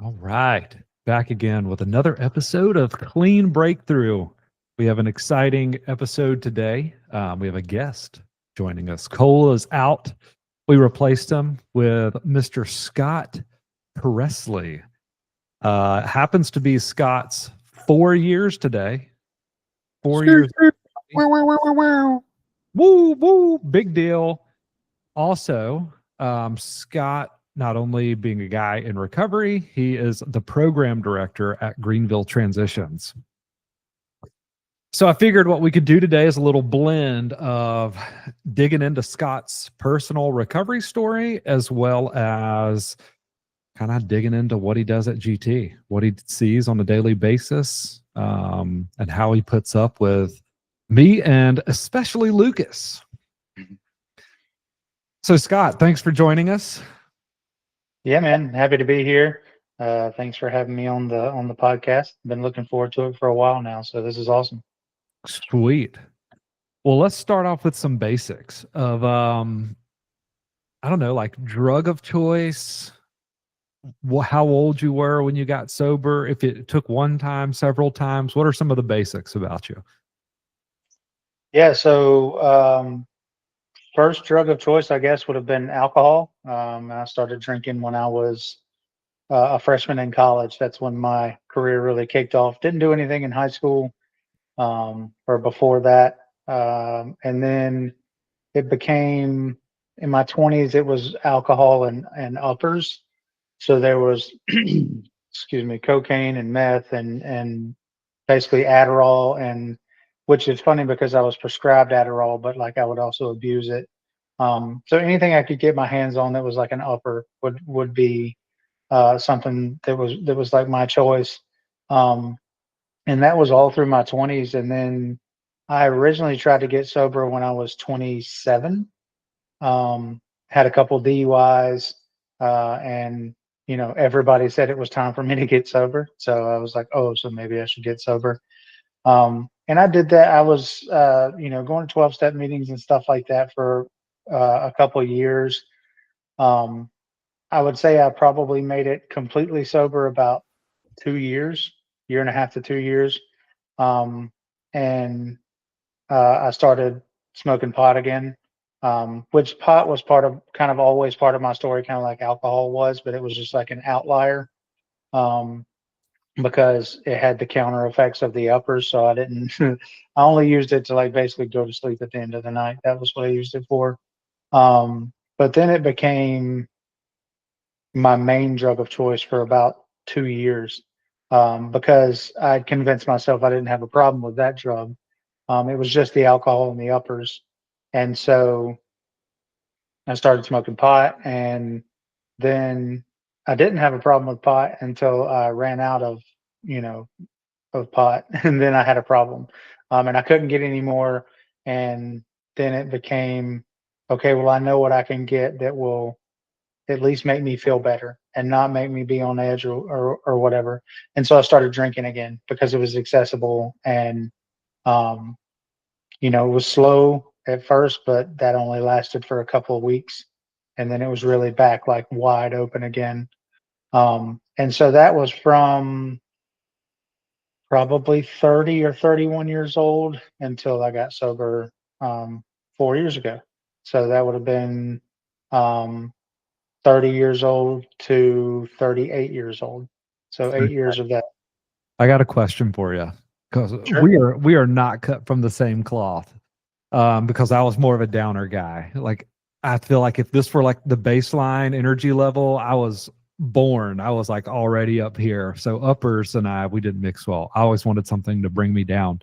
All right. Back again with another episode of Clean Breakthrough. We have an exciting episode today. We have a guest joining us. Cole is out. We replaced him with Mr. Scott Pressley. Happens to be Scott's 4 years today. 4 years. Wow, wow, wow, wow, wow. Woo, woo. Big deal. Also, Scott, not only being a guy in recovery, he is the program director at Greenville Transitions. So I figured what we could do today is a little blend of digging into Scott's personal recovery story, as well as kind of digging into what he does at GT, what he sees on a daily basis, and how he puts up with me and especially Lucas. So Scott, thanks for joining us. Yeah, man. Happy to be here. Thanks for having me on the podcast. Been looking forward to it for a while now, so this is awesome. Sweet. Well, let's start off with some basics of I don't know, like drug of choice, how old you were when you got sober, if it took one time, several times. What are some of the basics about you? Yeah, so first drug of choice, I guess, would have been alcohol. I started drinking when I was a freshman in college. That's when my career really kicked off. Didn't do anything in high school or before that. And then it became in my 20s, it was alcohol and uppers. So there was, excuse me, cocaine and meth and basically Adderall, and which is funny because I was prescribed Adderall, but like I would also abuse it. So anything I could get my hands on that was like an upper would be something that was like my choice. Um, and that was all through my 20s. And then I originally tried to get sober when I was 27. Had a couple DUIs, and everybody said it was time for me to get sober. So I was like, oh, so maybe I should get sober. And I did that. I was, going to 12-step meetings and stuff like that for a couple of years. Um, I would say I probably made it completely sober about 2 years, year and a half to 2 years. Um, and I started smoking pot again, which pot was kind of always part of my story, kind of like alcohol was, but it was just like an outlier um, because it had the counter effects of the uppers. So I didn't, I only used it to like basically go to sleep at the end of the night. That was what I used it for. But then it became my main drug of choice for about 2 years because I convinced myself I didn't have a problem with that drug. It was just the alcohol and the uppers. And so I started smoking pot, and then I didn't have a problem with pot until I ran out you know, of pot. And then I had a problem. And I couldn't get any more. And then it became, okay, well, I know what I can get that will at least make me feel better and not make me be on edge or whatever. And so I started drinking again because it was accessible and, um, it was slow at first, but that only lasted for a couple of weeks. And then it was really back like wide open again. And so that was from probably 30 or 31 years old until I got sober 4 years ago. So that would have been um, 30 years old to 38 years old. So 8 years of that. I got a question for you because Sure. we are not cut from the same cloth. Because I was more of a downer guy. Like I feel like if this were like the baseline energy level, I was like already up here. So uppers and we didn't mix well. I always wanted something to bring me down.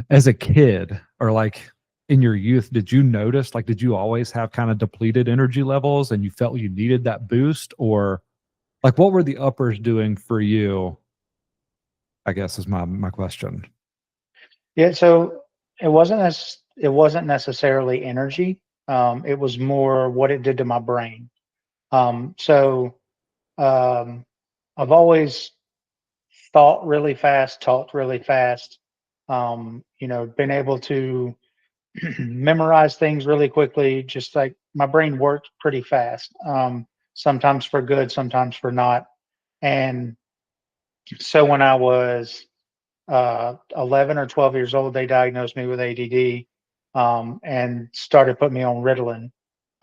As a kid or like in your youth, did you notice, like, did you always have kind of depleted energy levels and you felt you needed that boost? Or like, what were the uppers doing for you? I guess is my question. Yeah. So it wasn't necessarily energy. It was more what it did to my brain. So um, I've always thought really fast, talked really fast, been able to memorize things really quickly. Just like my brain worked pretty fast, sometimes for good, sometimes for not. And so when I was 11 or 12 years old, they diagnosed me with ADD, and started putting me on Ritalin.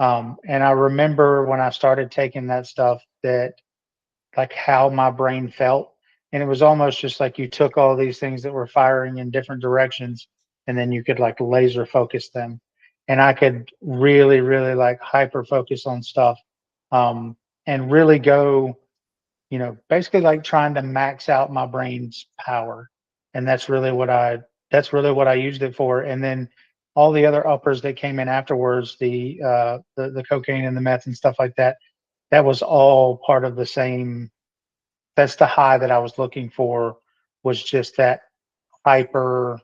And I remember when I started taking that stuff, that like how my brain felt. And it was almost just like you took all these things that were firing in different directions, and then you could like laser focus them. And I could really, really like hyper focus on stuff, um, and really go, basically like trying to max out my brain's power. And that's really what I used it for. And then all the other uppers that came in afterwards, the cocaine and the meth and stuff like that, that was all part of the same. That's the high that I was looking for, was just that hyper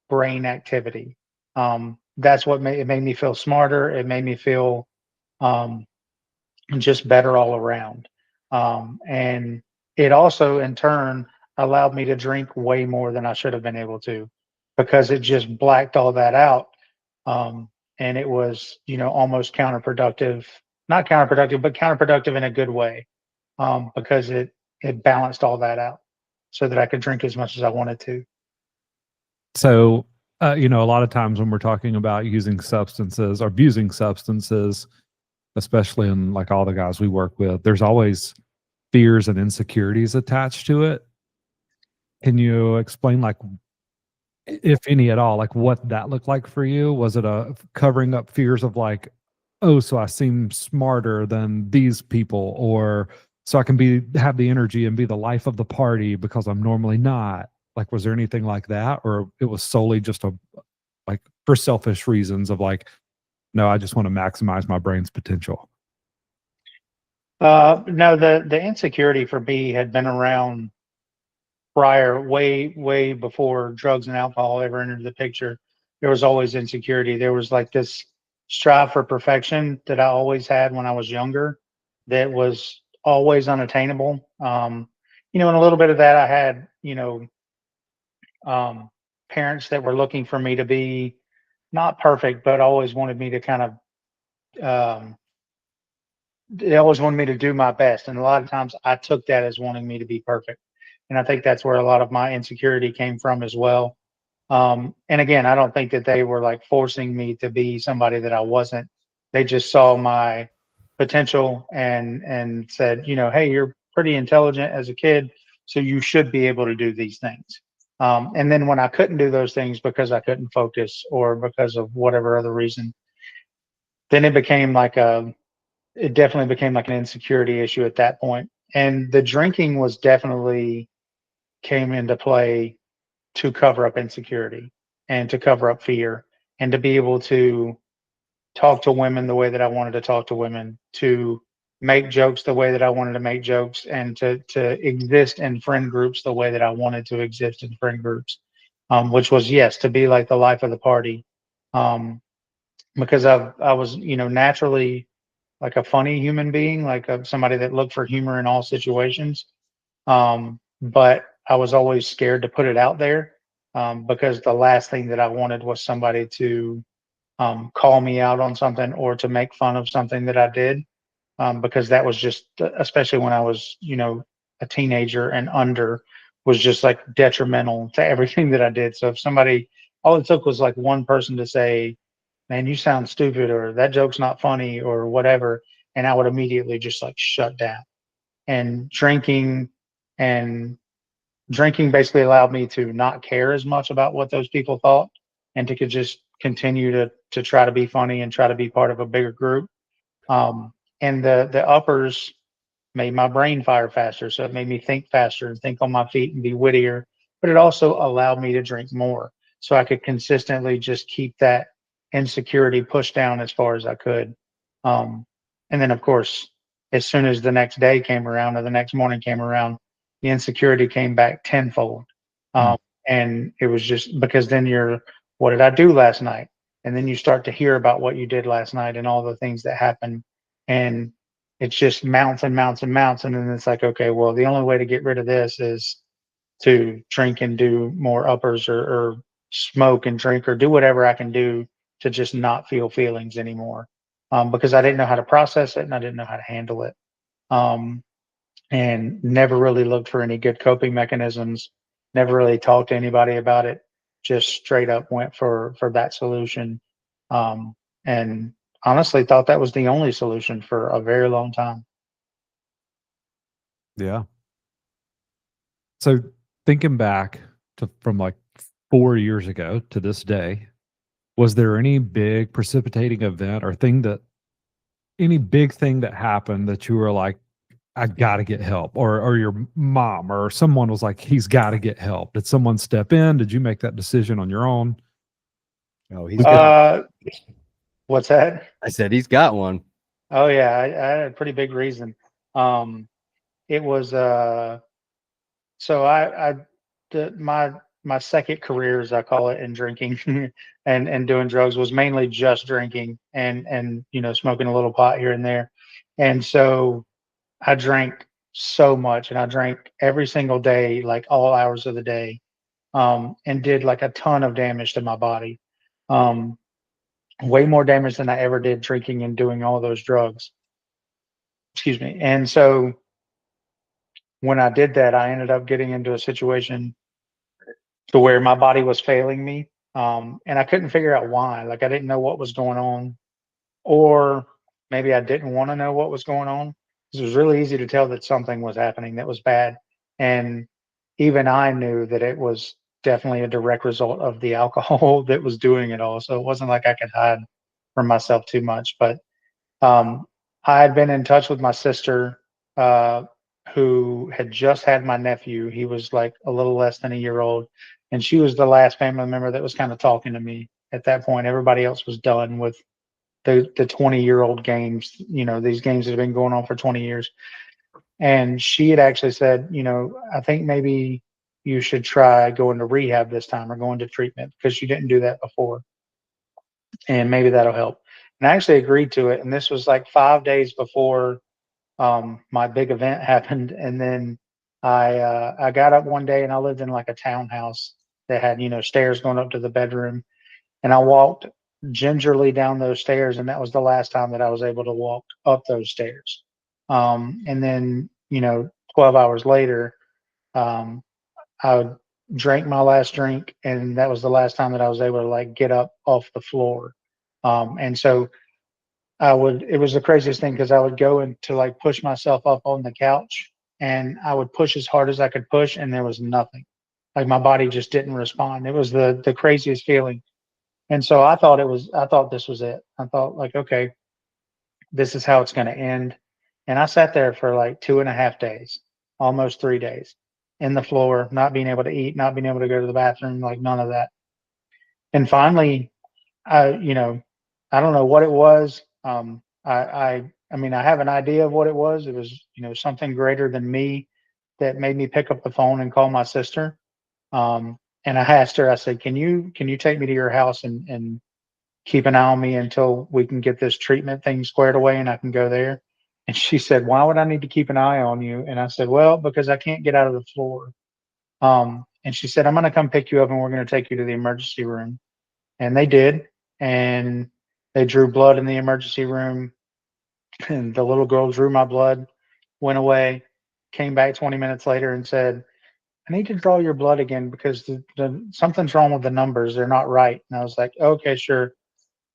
brain activity. That's what made me feel smarter. It made me feel, um, just better all around. And it also, in turn, allowed me to drink way more than I should have been able to, because it just blacked all that out. Um, and it was, almost counterproductive, not counterproductive, but counterproductive in a good way, because it balanced all that out so that I could drink as much as I wanted to. So, a lot of times when we're talking about using substances or abusing substances, especially in like all the guys we work with, there's always fears and insecurities attached to it. Can you explain, like, if any at all, like what that looked like for you? Was it a covering up fears of like, oh, so I seem smarter than these people, or so I can have the energy and be the life of the party because I'm normally not? Like, was there anything like that, or it was solely just like for selfish reasons of like, no, I just want to maximize my brain's potential? No, the insecurity for me had been around prior, way before drugs and alcohol ever entered the picture. There was always insecurity. There was like this strive for perfection that I always had when I was younger, that was always unattainable. And a little bit of that I had, um, parents that were looking for me to be not perfect, but always wanted me to kind of, they always wanted me to do my best. And a lot of times I took that as wanting me to be perfect. And I think that's where a lot of my insecurity came from as well. And again, I don't think that they were like forcing me to be somebody that I wasn't. They just saw my potential and said, hey, you're pretty intelligent as a kid, so you should be able to do these things. And then when I couldn't do those things because I couldn't focus or because of whatever other reason, then it definitely became like an insecurity issue at that point. And the drinking was definitely came into play to cover up insecurity and to cover up fear, and to be able to talk to women the way that I wanted to talk to women, to make jokes the way that I wanted to make jokes, and to exist in friend groups the way that I wanted to exist in friend groups, which was, yes, to be like the life of the party, um, because I was, naturally like a funny human being, like somebody that looked for humor in all situations. But I was always scared to put it out there, because the last thing that I wanted was somebody to, call me out on something or to make fun of something that I did, because that was just, especially when I was, a teenager and under, was just like detrimental to everything that I did. So if somebody, all it took was like one person to say, man, you sound stupid, or that joke's not funny, or whatever, and I would immediately just like shut down. And and drinking basically allowed me to not care as much about what those people thought, and to could just continue to try to be funny and try to be part of a bigger group. And the uppers made my brain fire faster, so it made me think faster and think on my feet and be wittier. But it also allowed me to drink more, so I could consistently just keep that insecurity pushed down as far as I could. Um, and then, of course, as soon as the next day came around or the next morning came around, the insecurity came back tenfold. Mm. Um, and it was just because then what did I do last night? And then you start to hear about what you did last night and all the things that happened. And it's just mounts and mounts and mounts. And then it's like, okay, well, the only way to get rid of this is to drink and do more uppers, or smoke and drink or do whatever I can do to just not feel feelings anymore. Because I didn't know how to process it and I didn't know how to handle it. Um, and never really looked for any good coping mechanisms, never really talked to anybody about it, just straight up went for that solution. And honestly thought that was the only solution for a very long time. Yeah. So thinking back to from like 4 years ago to this day, was there any big precipitating event or thing that any big thing that happened that you were like, I gotta get help, or your mom or someone was like, he's got to get help? Did someone step in? Did you make that decision on your own? Oh, he's We got. got What's that? I said he's got one. Oh yeah, I had a pretty big reason. Um, it was so my second career, as I call it, in drinking and doing drugs was mainly just drinking and smoking a little pot here and there, and so I drank so much, and I drank every single day, like all hours of the day, and did like a ton of damage to my body, um, way more damage than I ever did drinking and doing all those drugs. Excuse me. And so when I did that, I ended up getting into a situation to where my body was failing me, and I couldn't figure out why. Like I didn't know what was going on, or maybe I didn't want to know what was going on. It was really easy to tell that something was happening that was bad, and even I knew that it was definitely a direct result of the alcohol that was doing it all. So it wasn't like I could hide from myself too much. But I had been in touch with my sister, uh, who had just had my nephew. He was like a little less than a year old, and she was the last family member that was kind of talking to me at that point. Everybody else was done with the 20-year-old games. These games that have been going on for 20 years. And she had actually said, I think maybe you should try going to rehab this time or going to treatment because you didn't do that before, and maybe that'll help. And I actually agreed to it. And this was like 5 days before my big event happened. And then I got up one day, and I lived in like a townhouse that had stairs going up to the bedroom, and I walked gingerly down those stairs, and that was the last time that I was able to walk up those stairs. And then 12 hours later, um, I drank my last drink, and that was the last time that I was able to like get up off the floor. And so it was the craziest thing because I would go and to like push myself up on the couch, and I would push as hard as I could push, and there was nothing. Like my body just didn't respond. It was the craziest feeling. And so I thought this was it. I thought like, okay, this is how it's going to end. And I sat there for like 2.5 days, almost 3 days, in the floor, not being able to eat, not being able to go to the bathroom, like none of that. And finally, I, you know, I don't know what it was. I mean, I have an idea of what it was. It was, something greater than me that made me pick up the phone and call my sister. And I asked her, I said, can you take me to your house and keep an eye on me until we can get this treatment thing squared away and I can go there? And she said, why would I need to keep an eye on you? And I said, well, because I can't get out of the floor. And she said, I'm going to come pick you up and we're going to take you to the emergency room. And they did. And they drew blood in the emergency room. And the little girl drew my blood, went away, came back 20 minutes later and said, I need to draw your blood again because something's wrong with the numbers. They're not right. And I was like, okay, sure.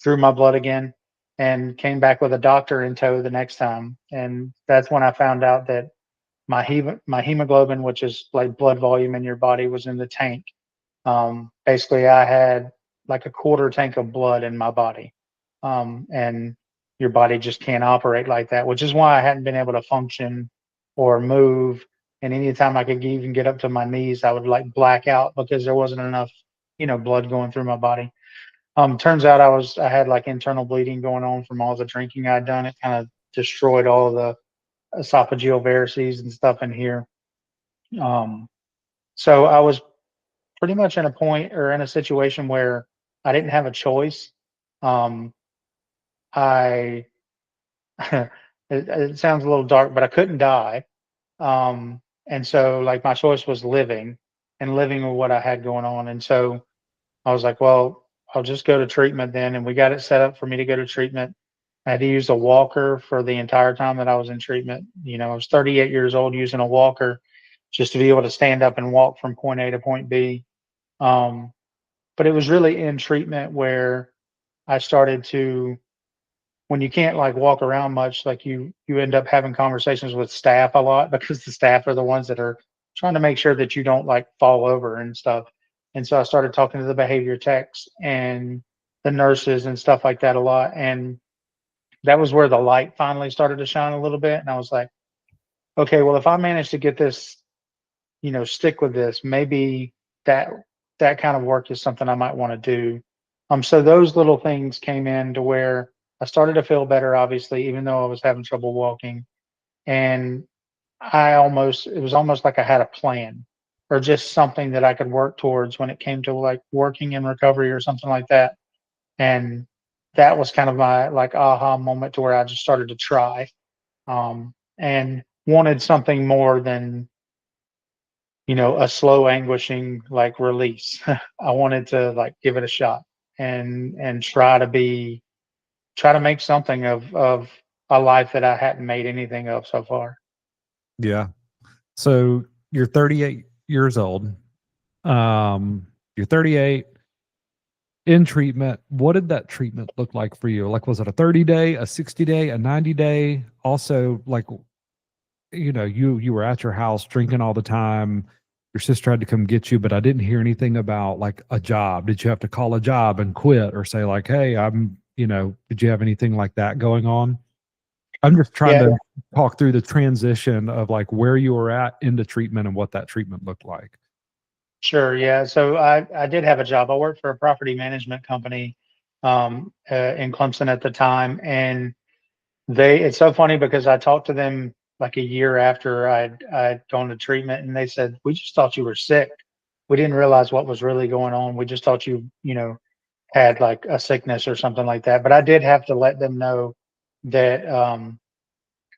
Drew my blood again and came back with a doctor in tow the next time. And that's when I found out that my hemoglobin, which is like blood volume in your body, was in the tank. Basically, I had like a quarter tank of blood in my body. And your body just can't operate like that, which is why I hadn't been able to function or move. And anytime I could even get up to my knees, I would like black out because there wasn't enough, blood going through my body. Turns out I had like internal bleeding going on from all the drinking I'd done. It kind of destroyed all the esophageal varices and stuff in here. Um, so I was pretty much in a point or in a situation where I didn't have a choice. Um, I it sounds a little dark, but I couldn't die. And so like my choice was living and living with what I had going on. And so I was like, well, I'll just go to treatment then. And we got it set up for me to go to treatment. I had to use a walker for the entire time that I was in treatment. I was 38 years old using a walker just to be able to stand up and walk from point A to point B. Um, but it was really in treatment where I started to, when you can't like walk around much, like you end up having conversations with staff a lot because the staff are the ones that are trying to make sure that you don't like fall over and stuff. And so I started talking to the behavior techs and the nurses and stuff like that a lot. And that was where the light finally started to shine a little bit. And I was like, okay, well, if I manage to get this, stick with this, maybe that that kind of work is something I might want to do. So those little things came in to where I started to feel better, obviously, even though I was having trouble walking. And it was almost like I had a plan or just something that I could work towards when it came to like working in recovery or something like that. And that was kind of my like aha moment to where I just started to try, and wanted something more than, a slow anguishing like release. I wanted to like give it a shot and try to make something of a life that I hadn't made anything of so far. Yeah. So you're 38 years old. You're 38 in treatment. What did that treatment look like for you? Like, was it a 30-day, a 60-day, a 90-day? Also, like, you were at your house drinking all the time. Your sister had to come get you, but I didn't hear anything about like a job. Did you have to call a job and quit or say like, hey, did you have anything like that going on? I'm just trying Yeah, to talk through the transition of like where you were at into treatment and what that treatment looked like. sure. Yeah. So I did have a job. I worked for a property management company in Clemson at the time, and it's so funny because I talked to them like a year after I'd gone to treatment, and they said, we just thought you were sick. We didn't realize what was really going on. We just thought you had like a sickness or something like that. But I did have to let them know that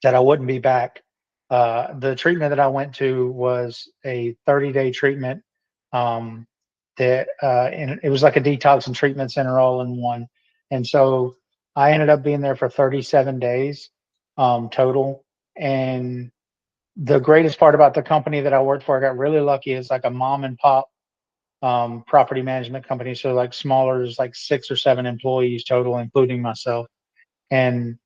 that I wouldn't be back. The treatment that I went to was a 30-day treatment, um, and it was like a detox and treatment center all in one. And so I ended up being there for 37 days total. And the greatest part about the company that I worked for, I got really lucky. It's like a mom and pop property management company. So like smaller, is like 6 or 7 employees total, including myself. And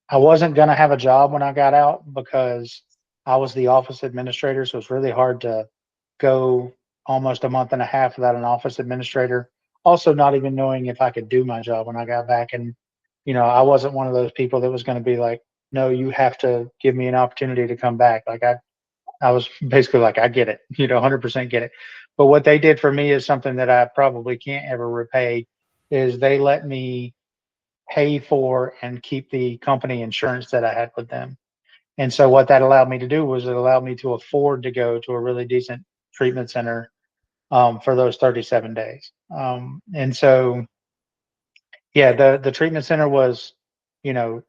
I wasn't going to have a job when I got out because I was the office administrator. So it's really hard to go almost a month and a half without an office administrator. Also, not even knowing if I could do my job when I got back. And, I wasn't one of those people that was going to be like, no, you have to give me an opportunity to come back. Like I was basically like, I get it, 100% get it. But what they did for me is something that I probably can't ever repay is they let me pay for and keep the company insurance that I had with them. And so what that allowed me to do was it allowed me to afford to go to a really decent treatment center for those 37 days. And so, yeah, the treatment center was, you know,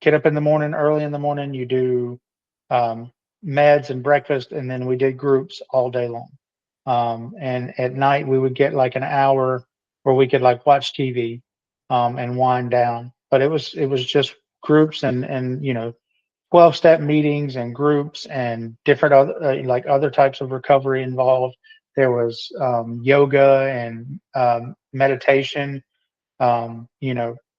get up in the morning, early in the morning, you do um, meds and breakfast, and then we did groups all day long. And at night we would get like an hour where we could like watch TV and wind down. But it was just groups and 12-step meetings and groups and different other like other types of recovery involved. There was yoga and meditation, a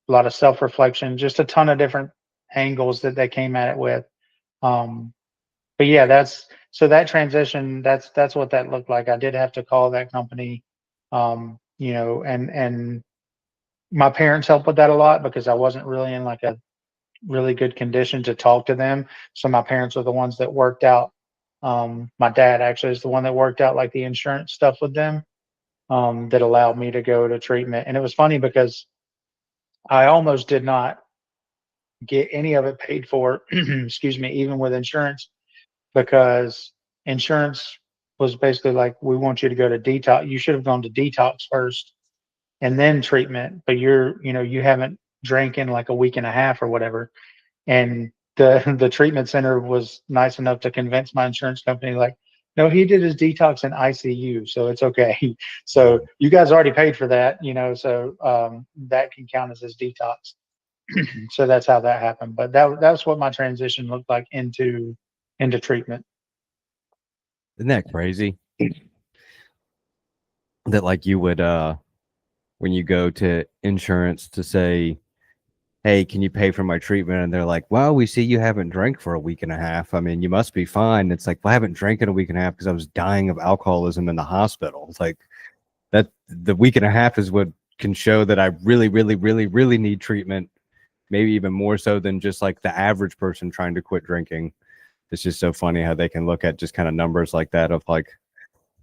lot of self-reflection, just a ton of different angles that they came at it with. Um, but yeah, that transition, that's what that looked like. I did have to call that company, and my parents helped with that a lot because I wasn't really in like a really good condition to talk to them. So my parents were the ones that worked out. My dad actually is the one that worked out like the insurance stuff with them, that allowed me to go to treatment. And it was funny because I almost did not get any of it paid for, excuse me, even with insurance, because insurance was basically like, we want you to go to detox. You should have gone to detox first and then treatment, but you haven't drank in like a week and a half or whatever. And the treatment center was nice enough to convince my insurance company, like, no, he did his detox in ICU, so it's okay. So you guys already paid for that, so that can count as his detox. So that's how that happened. But that's what my transition looked like into treatment. Isn't that crazy? That like you would when you go to insurance to say, hey, can you pay for my treatment? And they're like, well, we see you haven't drank for a week and a half. I mean, you must be fine. It's like, well, I haven't drank in a week and a half because I was dying of alcoholism in the hospital. It's like that the week and a half is what can show that I really, really, really, really need treatment. Maybe even more so than just like the average person trying to quit drinking. It's just so funny how they can look at just kind of numbers like that of like,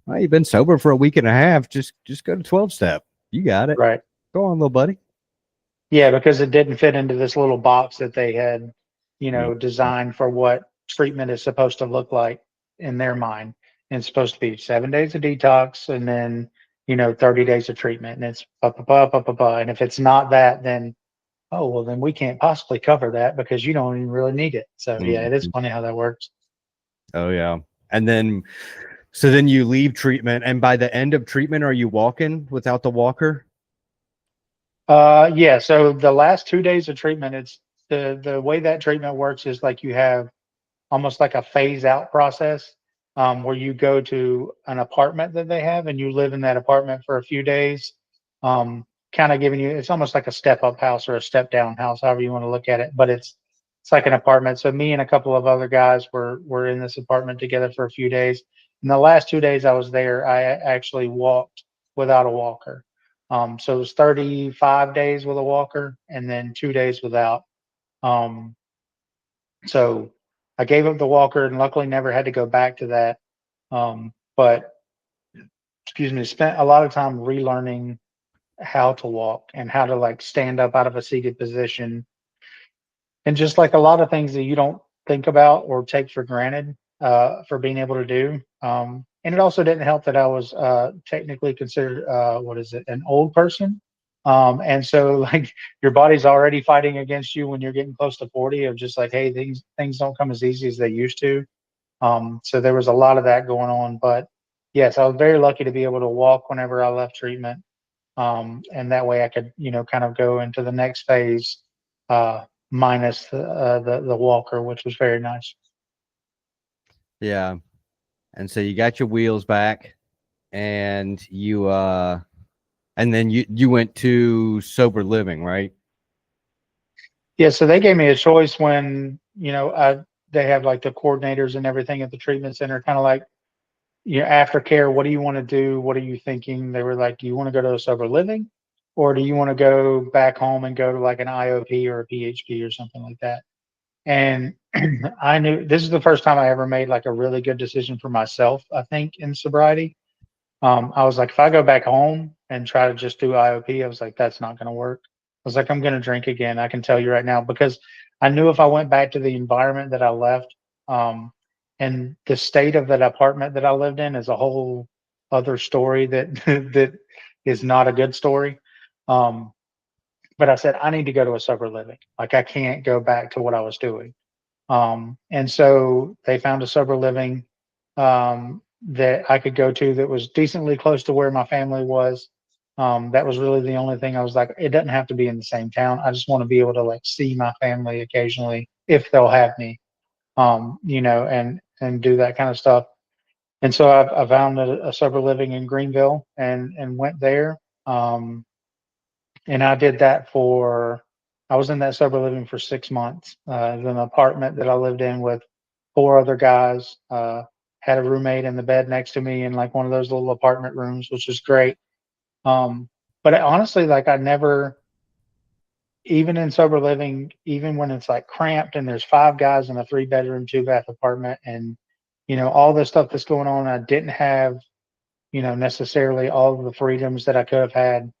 well, you've been sober for a week and a half. Just go to 12 step. You got it. Right. Go on, little buddy. Yeah, because it didn't fit into this little box that they had, Mhm. designed for what treatment is supposed to look like in their mind. And it's supposed to be 7 days of detox and then, 30 days of treatment. And it's blah, blah, blah, blah, blah, blah. And if it's not that, then, oh, well, then we can't possibly cover that because you don't even really need it. So, yeah, it is Mhm. funny how that works. Oh yeah. And then so then you leave treatment, and by the end of treatment, are you walking without the walker? Yeah. So the last 2 days of treatment, it's the way that treatment works is like you have almost like a phase out process, where you go to an apartment that they have and you live in that apartment for a few days, kind of giving you, it's almost like a step up house or a step down house, however you want to look at it, but it's like an apartment. So me and a couple of other guys were in this apartment together for a few days. And the last 2 days I was there, I actually walked without a walker. So it was 35 days with a walker and then 2 days without. Um, so I gave up the walker and luckily never had to go back to that. But excuse me, spent a lot of time relearning how to walk and how to like stand up out of a seated position and just like a lot of things that you don't think about or take for granted, for being able to do. And it also didn't help that I was, technically considered, what is it, an old person. And so like your body's already fighting against you when you're getting close to 40 of just like, hey, things don't come as easy as they used to. So there was a lot of that going on. But yes, I was very lucky to be able to walk whenever I left treatment. And that way I could, kind of go into the next phase, minus the walker, which was very nice. Yeah. And so you got your wheels back, and you and then you went to sober living, right? Yeah, so they gave me a choice when, they have like the coordinators and everything at the treatment center, kind of like, aftercare. What do you want to do? What are you thinking? They were like, do you want to go to a sober living, or do you want to go back home and go to like an IOP or a PHP or something like that? And I knew this is the first time I ever made like a really good decision for myself, I think, in sobriety. I was like, if I go back home and try to just do IOP, I was like, that's not going to work. I was like, I'm going to drink again. I can tell you right now, because I knew if I went back to the environment that I left, um, and the state of that apartment that I lived in is a whole other story that that is not a good story. Um, but I said, I need to go to a sober living. Like I can't go back to what I was doing. And so they found a sober living, that I could go to that was decently close to where my family was. That was really the only thing I was like, it doesn't have to be in the same town. I just want to be able to like see my family occasionally if they'll have me, and do that kind of stuff. And so I found a sober living in Greenville and went there. Um, and I did that I was in that sober living for 6 months. It was an apartment that I lived in with four other guys. Had a roommate in the bed next to me in like one of those little apartment rooms, which was great. But honestly, like I never, even in sober living, even when it's like cramped and there's five guys in a 3 bedroom, 2 bath apartment, and all the stuff that's going on, I didn't have, necessarily all of the freedoms that I could have had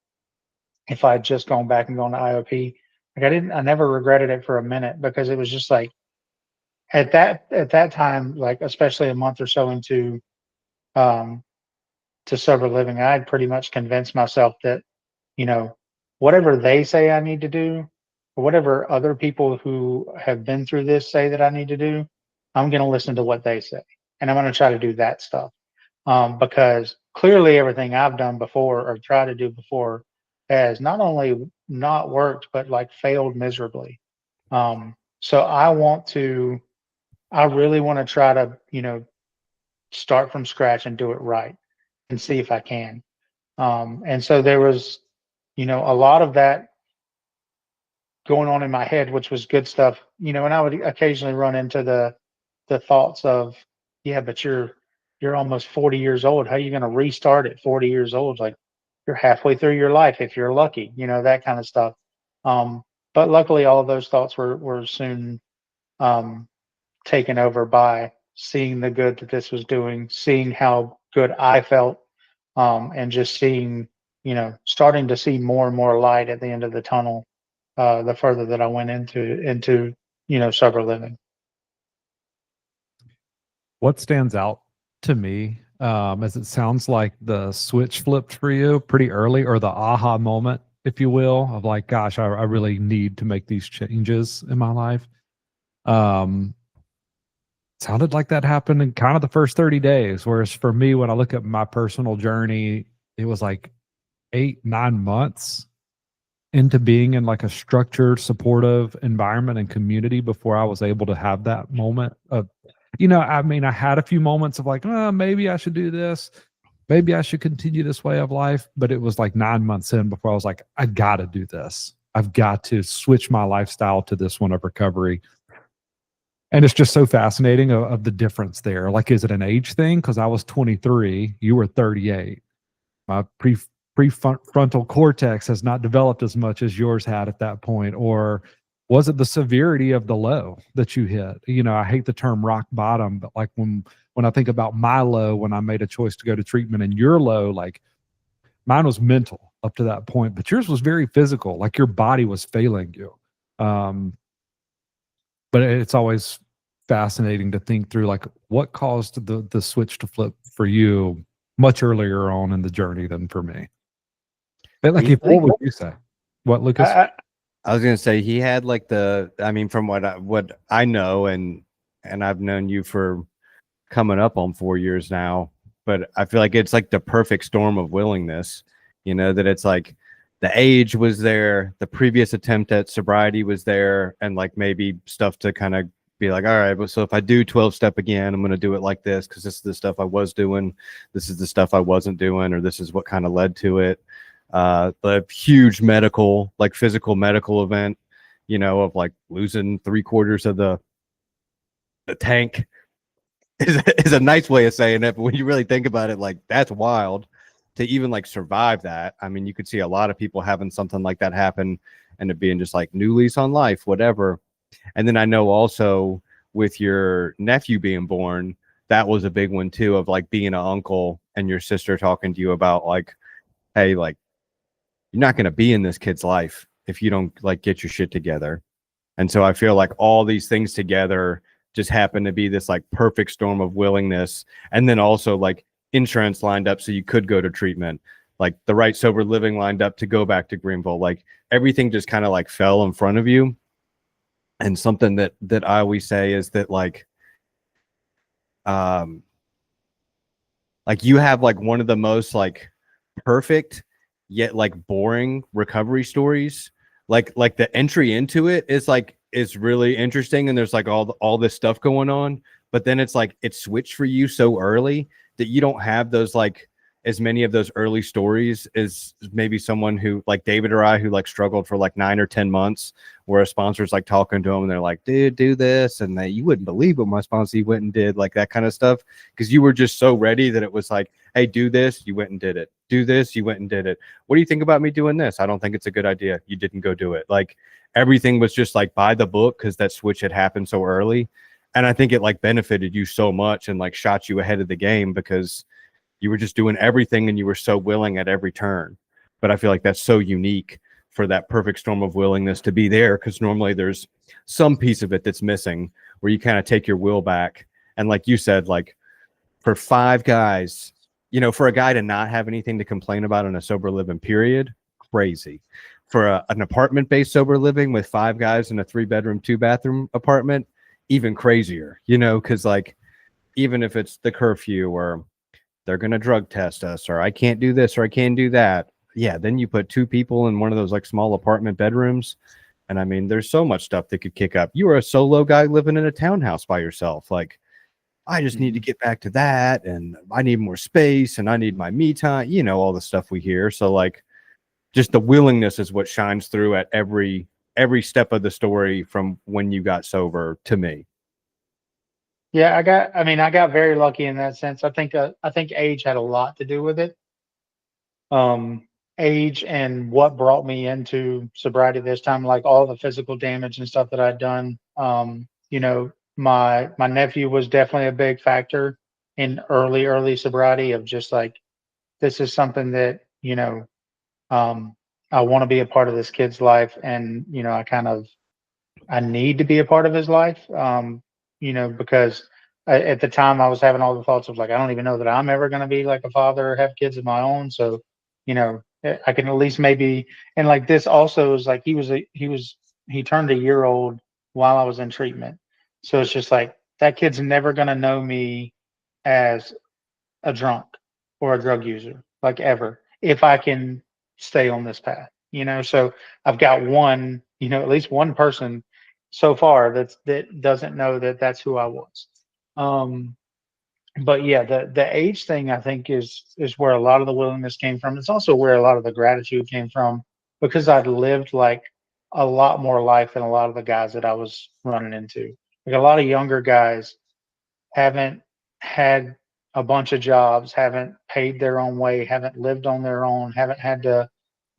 if I had just gone back and gone to IOP. Like I never regretted it for a minute because it was just like at that time, like especially a month or so into, um to sober living, I had pretty much convinced myself that, you know, whatever they say I need to do, or whatever other people who have been through this say that I need to do, I'm going to listen to what they say. And I'm going to try to do that stuff. Because clearly everything I've done before or tried to do before has not only not worked, but like failed miserably. So I really want to try to, start from scratch and do it right and see if I can. And so there was, a lot of that going on in my head, which was good stuff, and I would occasionally run into the thoughts of, yeah, but you're almost 40 years old. How are you going to restart at 40 years old? Like you're halfway through your life if you're lucky, that kind of stuff. But luckily all of those thoughts were soon um, taken over by seeing the good that this was doing, seeing how good I felt, and just seeing, starting to see more and more light at the end of the tunnel, the further that I went into sober living. What stands out to me, as it sounds like the switch flipped for you pretty early, or the aha moment, if you will, of like, gosh, I really need to make these changes in my life. Sounded like that happened in kind of the first 30 days. Whereas for me, when I look at my personal journey, it was like 8, 9 months into being in like a structured, supportive environment and community before I was able to have that moment of, I mean, I had a few moments of like, oh, maybe I should do this. Maybe I should continue this way of life. But it was like 9 months in before I was like, I got to do this. I've got to switch my lifestyle to this one of recovery. And it's just so fascinating of the difference there. Like, is it an age thing? Because I was 23, you were 38. My prefrontal cortex has not developed as much as yours had at that point. Or was it the severity of the low that you hit? I hate the term rock bottom, but like when I think about my low, when I made a choice to go to treatment, and your low, like mine was mental up to that point, but yours was very physical. Like your body was failing you. But it's always fascinating to think through, like, what caused the switch to flip for you much earlier on in the journey than for me. But like, what would you say? What, Lucas? I was gonna say he had like from what I know, and I've known you for coming up on 4 years now, but I feel like it's like the perfect storm of willingness. That it's like the age was there, the previous attempt at sobriety was there, and like maybe stuff to kind of be like, all right, so if I do 12-step again, I'm going to do it like this because this is the stuff I was doing, this is the stuff I wasn't doing, or this is what kind of led to it. The huge physical medical event, of like losing 3/4 of the tank is a nice way of saying it, but when you really think about it, like that's wild. To even like survive that. I mean, you could see a lot of people having something like that happen and it being just like new lease on life, whatever. And then I know also with your nephew being born, that was a big one too, of like being an uncle and your sister talking to you about like, hey, like you're not going to be in this kid's life if you don't like get your shit together. And so I feel like all these things together just happen to be this like perfect storm of willingness. And then also like insurance lined up so you could go to treatment, like the right sober living lined up to go back to Greenville. Like everything just kind of like fell in front of you. And something that I always say is that like you have like one of the most like perfect yet like boring recovery stories. Like the entry into it is really interesting, and there's like all this stuff going on, but then it's like it switched for you so early that you don't have those like as many of those early stories as maybe someone who like David or I, who like struggled for like 9 or 10 months, where a sponsor's like talking to them and they're like, dude, do this. And you wouldn't believe what my sponsor went and did, like that kind of stuff. Cause you were just so ready that it was like, hey, do this. You went and did it. Do this. You went and did it. What do you think about me doing this? I don't think it's a good idea. You didn't go do it. Like everything was just like by the book, cause that switch had happened so early. And I think it like benefited you so much and like shot you ahead of the game because you were just doing everything and you were so willing at every turn. But I feel like that's so unique for that perfect storm of willingness to be there, because normally there's some piece of it that's missing where you kind of take your will back. And like you said, like for 5 guys, for a guy to not have anything to complain about in a sober living period, crazy. For an apartment-based sober living with 5 guys in a 3-bedroom, 2-bathroom apartment, even crazier, because like even if it's the curfew or they're going to drug test us or I can't do this or I can't do that, yeah, then you put two people in one of those like small apartment bedrooms. And I mean, there's so much stuff that could kick up. You were a solo guy living in a townhouse by yourself. Like, I just need to get back to that. And I need more space and I need my me time, you know, all the stuff we hear. So like just the willingness is what shines through at every step of the story from when you got sober to me. Yeah, I got very lucky in that sense. I think age had a lot to do with it. Um, Age and what brought me into sobriety this time, like all the physical damage and stuff that I'd done. You know, my nephew was definitely a big factor in early sobriety of just like this is something that, um I want to be a part of this kid's life, and I need to be a part of his life. Because at the time I was having all the thoughts of like, I don't even know that I'm ever going to be like a father or have kids of my own. So, I can at least maybe, and like this also is like, he turned a year old while I was in treatment. So it's just like, that kid's never going to know me as a drunk or a drug user, like ever, if I can stay on this path, So I've got one, at least one person so far that doesn't know that that's who I was. Um, but yeah, the age thing I think is where a lot of the willingness came from. It's also where a lot of the gratitude came from because I'd lived like a lot more life than a lot of the guys that I was running into. Like a lot of younger guys haven't had a bunch of jobs, haven't paid their own way, haven't lived on their own, haven't had to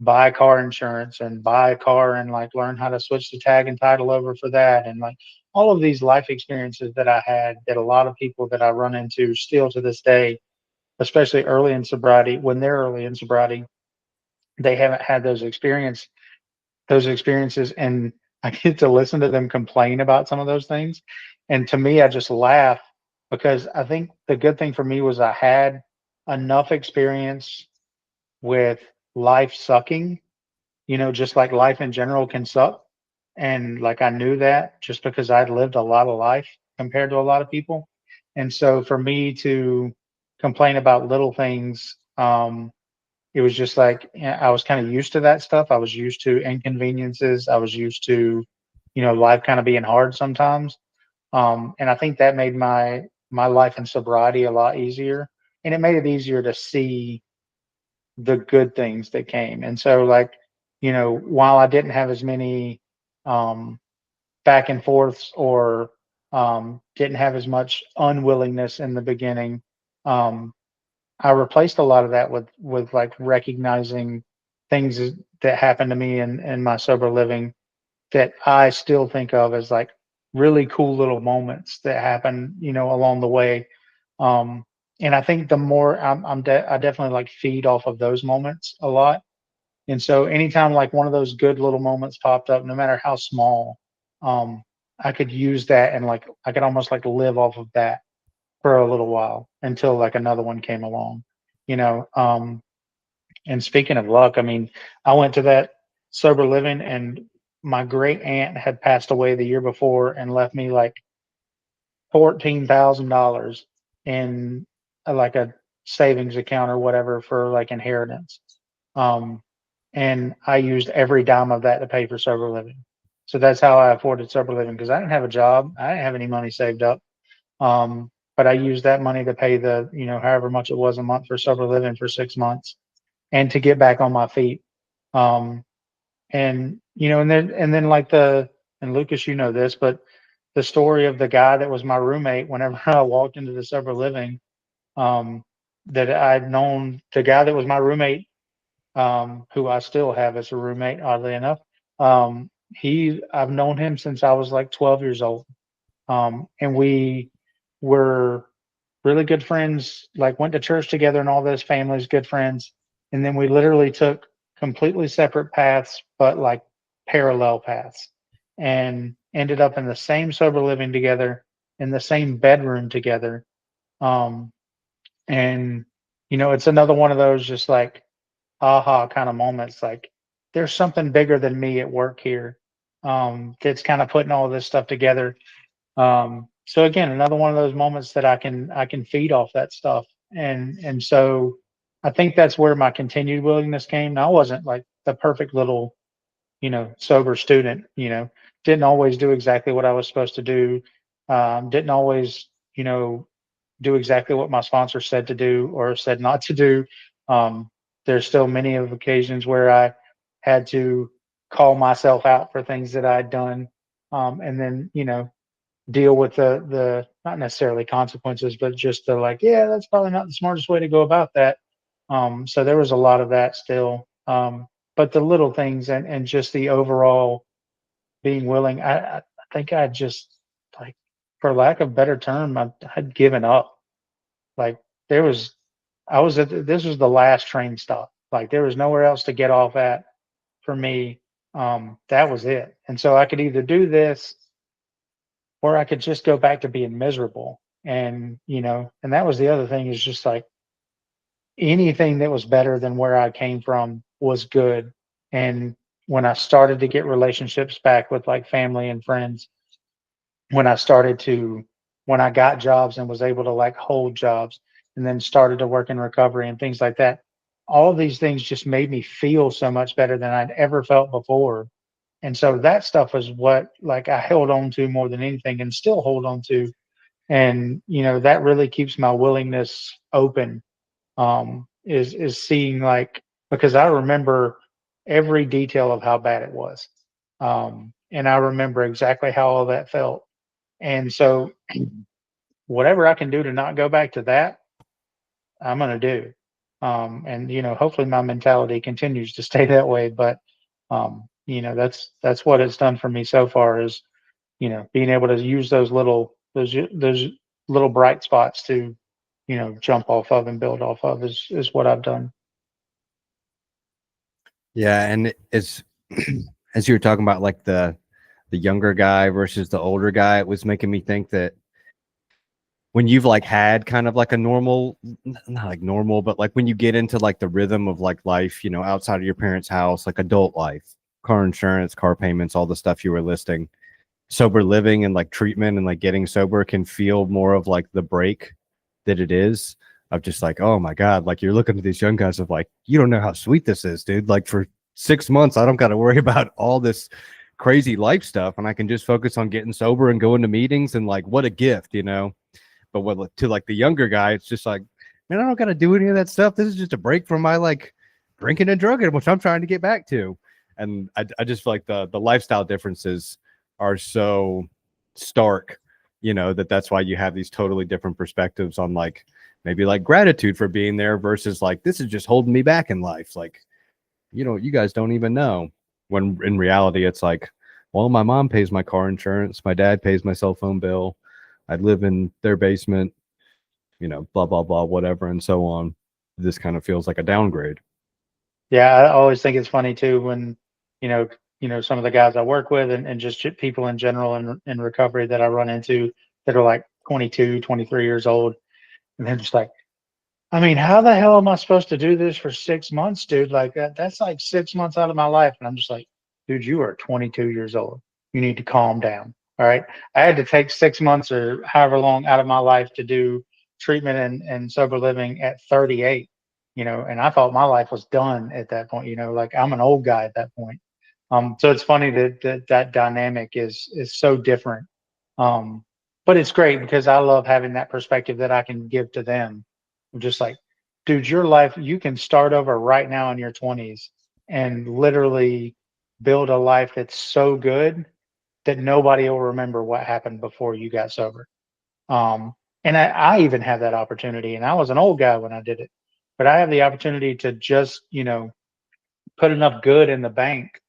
buy car insurance and buy a car and like learn how to switch the tag and title over for that. And like all of these life experiences that I had that a lot of people that I run into still to this day, especially early in sobriety, when they're early in sobriety, they haven't had those experiences, and I get to listen to them complain about some of those things. And to me, I just laugh because I think the good thing for me was I had enough experience with life sucking, just like life in general can suck. And like I knew that just because I'd lived a lot of life compared to a lot of people. And so for me to complain about little things, it was just like, I was kind of used to that stuff. I was used to inconveniences. I was used to, life kind of being hard sometimes. And I think that made my life in sobriety a lot easier, and it made it easier to see the good things that came. And so, like, while I didn't have as many um, back and forths or didn't have as much unwillingness in the beginning, um, I replaced a lot of that with like recognizing things that happened to me in my sober living that I still think of as like really cool little moments that happen, along the way. Um, and I think the more I definitely like feed off of those moments a lot. And so anytime like one of those good little moments popped up, no matter how small, um, I could use that and like I could almost like live off of that for a little while until like another one came along, you know. And speaking of luck, I mean, I went to that sober living and my great aunt had passed away the year before and left me like $14,000 in like a savings account or whatever for like inheritance. Um, and I used every dime of that to pay for sober living. So that's how I afforded sober living because I didn't have a job. I didn't have any money saved up. But I used that money to pay the, however much it was a month for sober living for 6 months and to get back on my feet. Um, and then like and Lucas, you know this, but the story of the guy that was my roommate whenever I walked into the sober living, um, that I'd known the guy that was my roommate, who I still have as a roommate, oddly enough. I've known him since I was like 12 years old. And we were really good friends, like went to church together and all those families, good friends. And then we literally took completely separate paths, but like parallel paths, and ended up in the same sober living together, in the same bedroom together. Um, and, it's another one of those just like aha kind of moments. Like there's something bigger than me at work here, that's kind of putting all this stuff together. So again, another one of those moments that I can feed off that stuff. And so I think that's where my continued willingness came. Now, I wasn't like the perfect little, sober student, didn't always do exactly what I was supposed to do. Didn't always, do exactly what my sponsor said to do or said not to do. Um, there's still many of occasions where I had to call myself out for things that I'd done. And then, deal with the not necessarily consequences, but just the like, yeah, that's probably not the smartest way to go about that. So there was a lot of that still. But the little things and just the overall being willing, I think I just like, for lack of a better term, I'd given up. Like there was, I was this was the last train stop. Like there was nowhere else to get off at for me. That was it. And so I could either do this or I could just go back to being miserable. And, and that was the other thing is just like anything that was better than where I came from was good. And when I started to get relationships back with like family and friends, when I started to, when I got jobs and was able to like hold jobs and then started to work in recovery and things like that, all of these things just made me feel so much better than I'd ever felt before. And so that stuff was what like I held on to more than anything and still hold on to. And, that really keeps my willingness open, is seeing like, because I remember every detail of how bad it was. And I remember exactly how all that felt. And so whatever I can do to not go back to that, I'm going to do. And, hopefully my mentality continues to stay that way. But, that's what it's done for me so far is, being able to use those little bright spots to, jump off of and build off of is what I've done. Yeah, and it's as you were talking about like the younger guy versus the older guy, it was making me think that when you've like had kind of like a normal, not like normal, but like when you get into like the rhythm of like life, outside of your parents' house, like adult life, car insurance, car payments, all the stuff you were listing, sober living and like treatment and like getting sober can feel more of like the break that it is of just like, oh my God, like you're looking at these young guys of like, you don't know how sweet this is, dude. Like for 6 months, I don't got to worry about all this crazy life stuff. And I can just focus on getting sober and going to meetings and like, what a gift, But what to like the younger guy, it's just like, man, I don't got to do any of that stuff. This is just a break from my like drinking and drugging, which I'm trying to get back to. And I just feel like the lifestyle differences are so stark, that's why you have these totally different perspectives on like maybe like gratitude for being there versus like this is just holding me back in life. Like, you guys don't even know. When in reality, it's like, well, my mom pays my car insurance, my dad pays my cell phone bill. I live in their basement, blah, blah, blah, whatever, and so on. This kind of feels like a downgrade. Yeah. I always think it's funny too, when, some of the guys I work with and just people in general in recovery that I run into that are like 22, 23 years old. And they're just like, I mean, how the hell am I supposed to do this for 6 months, dude? Like that's like 6 months out of my life. And I'm just like, dude, you are 22 years old. You need to calm down. All right. I had to take 6 months or however long out of my life to do treatment and sober living at 38, and I thought my life was done at that point, like I'm an old guy at that point. So it's funny that dynamic is so different. But it's great because I love having that perspective that I can give to them. I'm just like, dude, your life, you can start over right now in your 20s and literally build a life that's so good that nobody will remember what happened before you got sober. And I even have that opportunity. And I was an old guy when I did it, but I have the opportunity to just, put enough good in the bank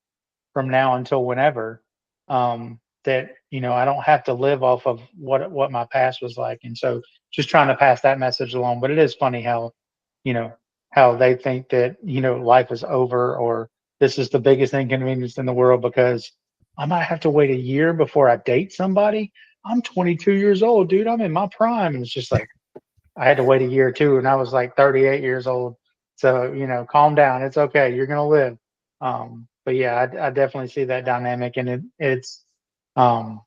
from now until whenever, that I don't have to live off of what my past was like. And so just trying to pass that message along. But it is funny how you know how they think that life is over or this is the biggest inconvenience in the world because I might have to wait a year before I date somebody. I'm 22 years old, dude. I'm in my prime. And it's just like I had to wait a year too, and I was like 38 years old. So calm down. It's okay. You're gonna live. But yeah, I definitely see that dynamic, and um,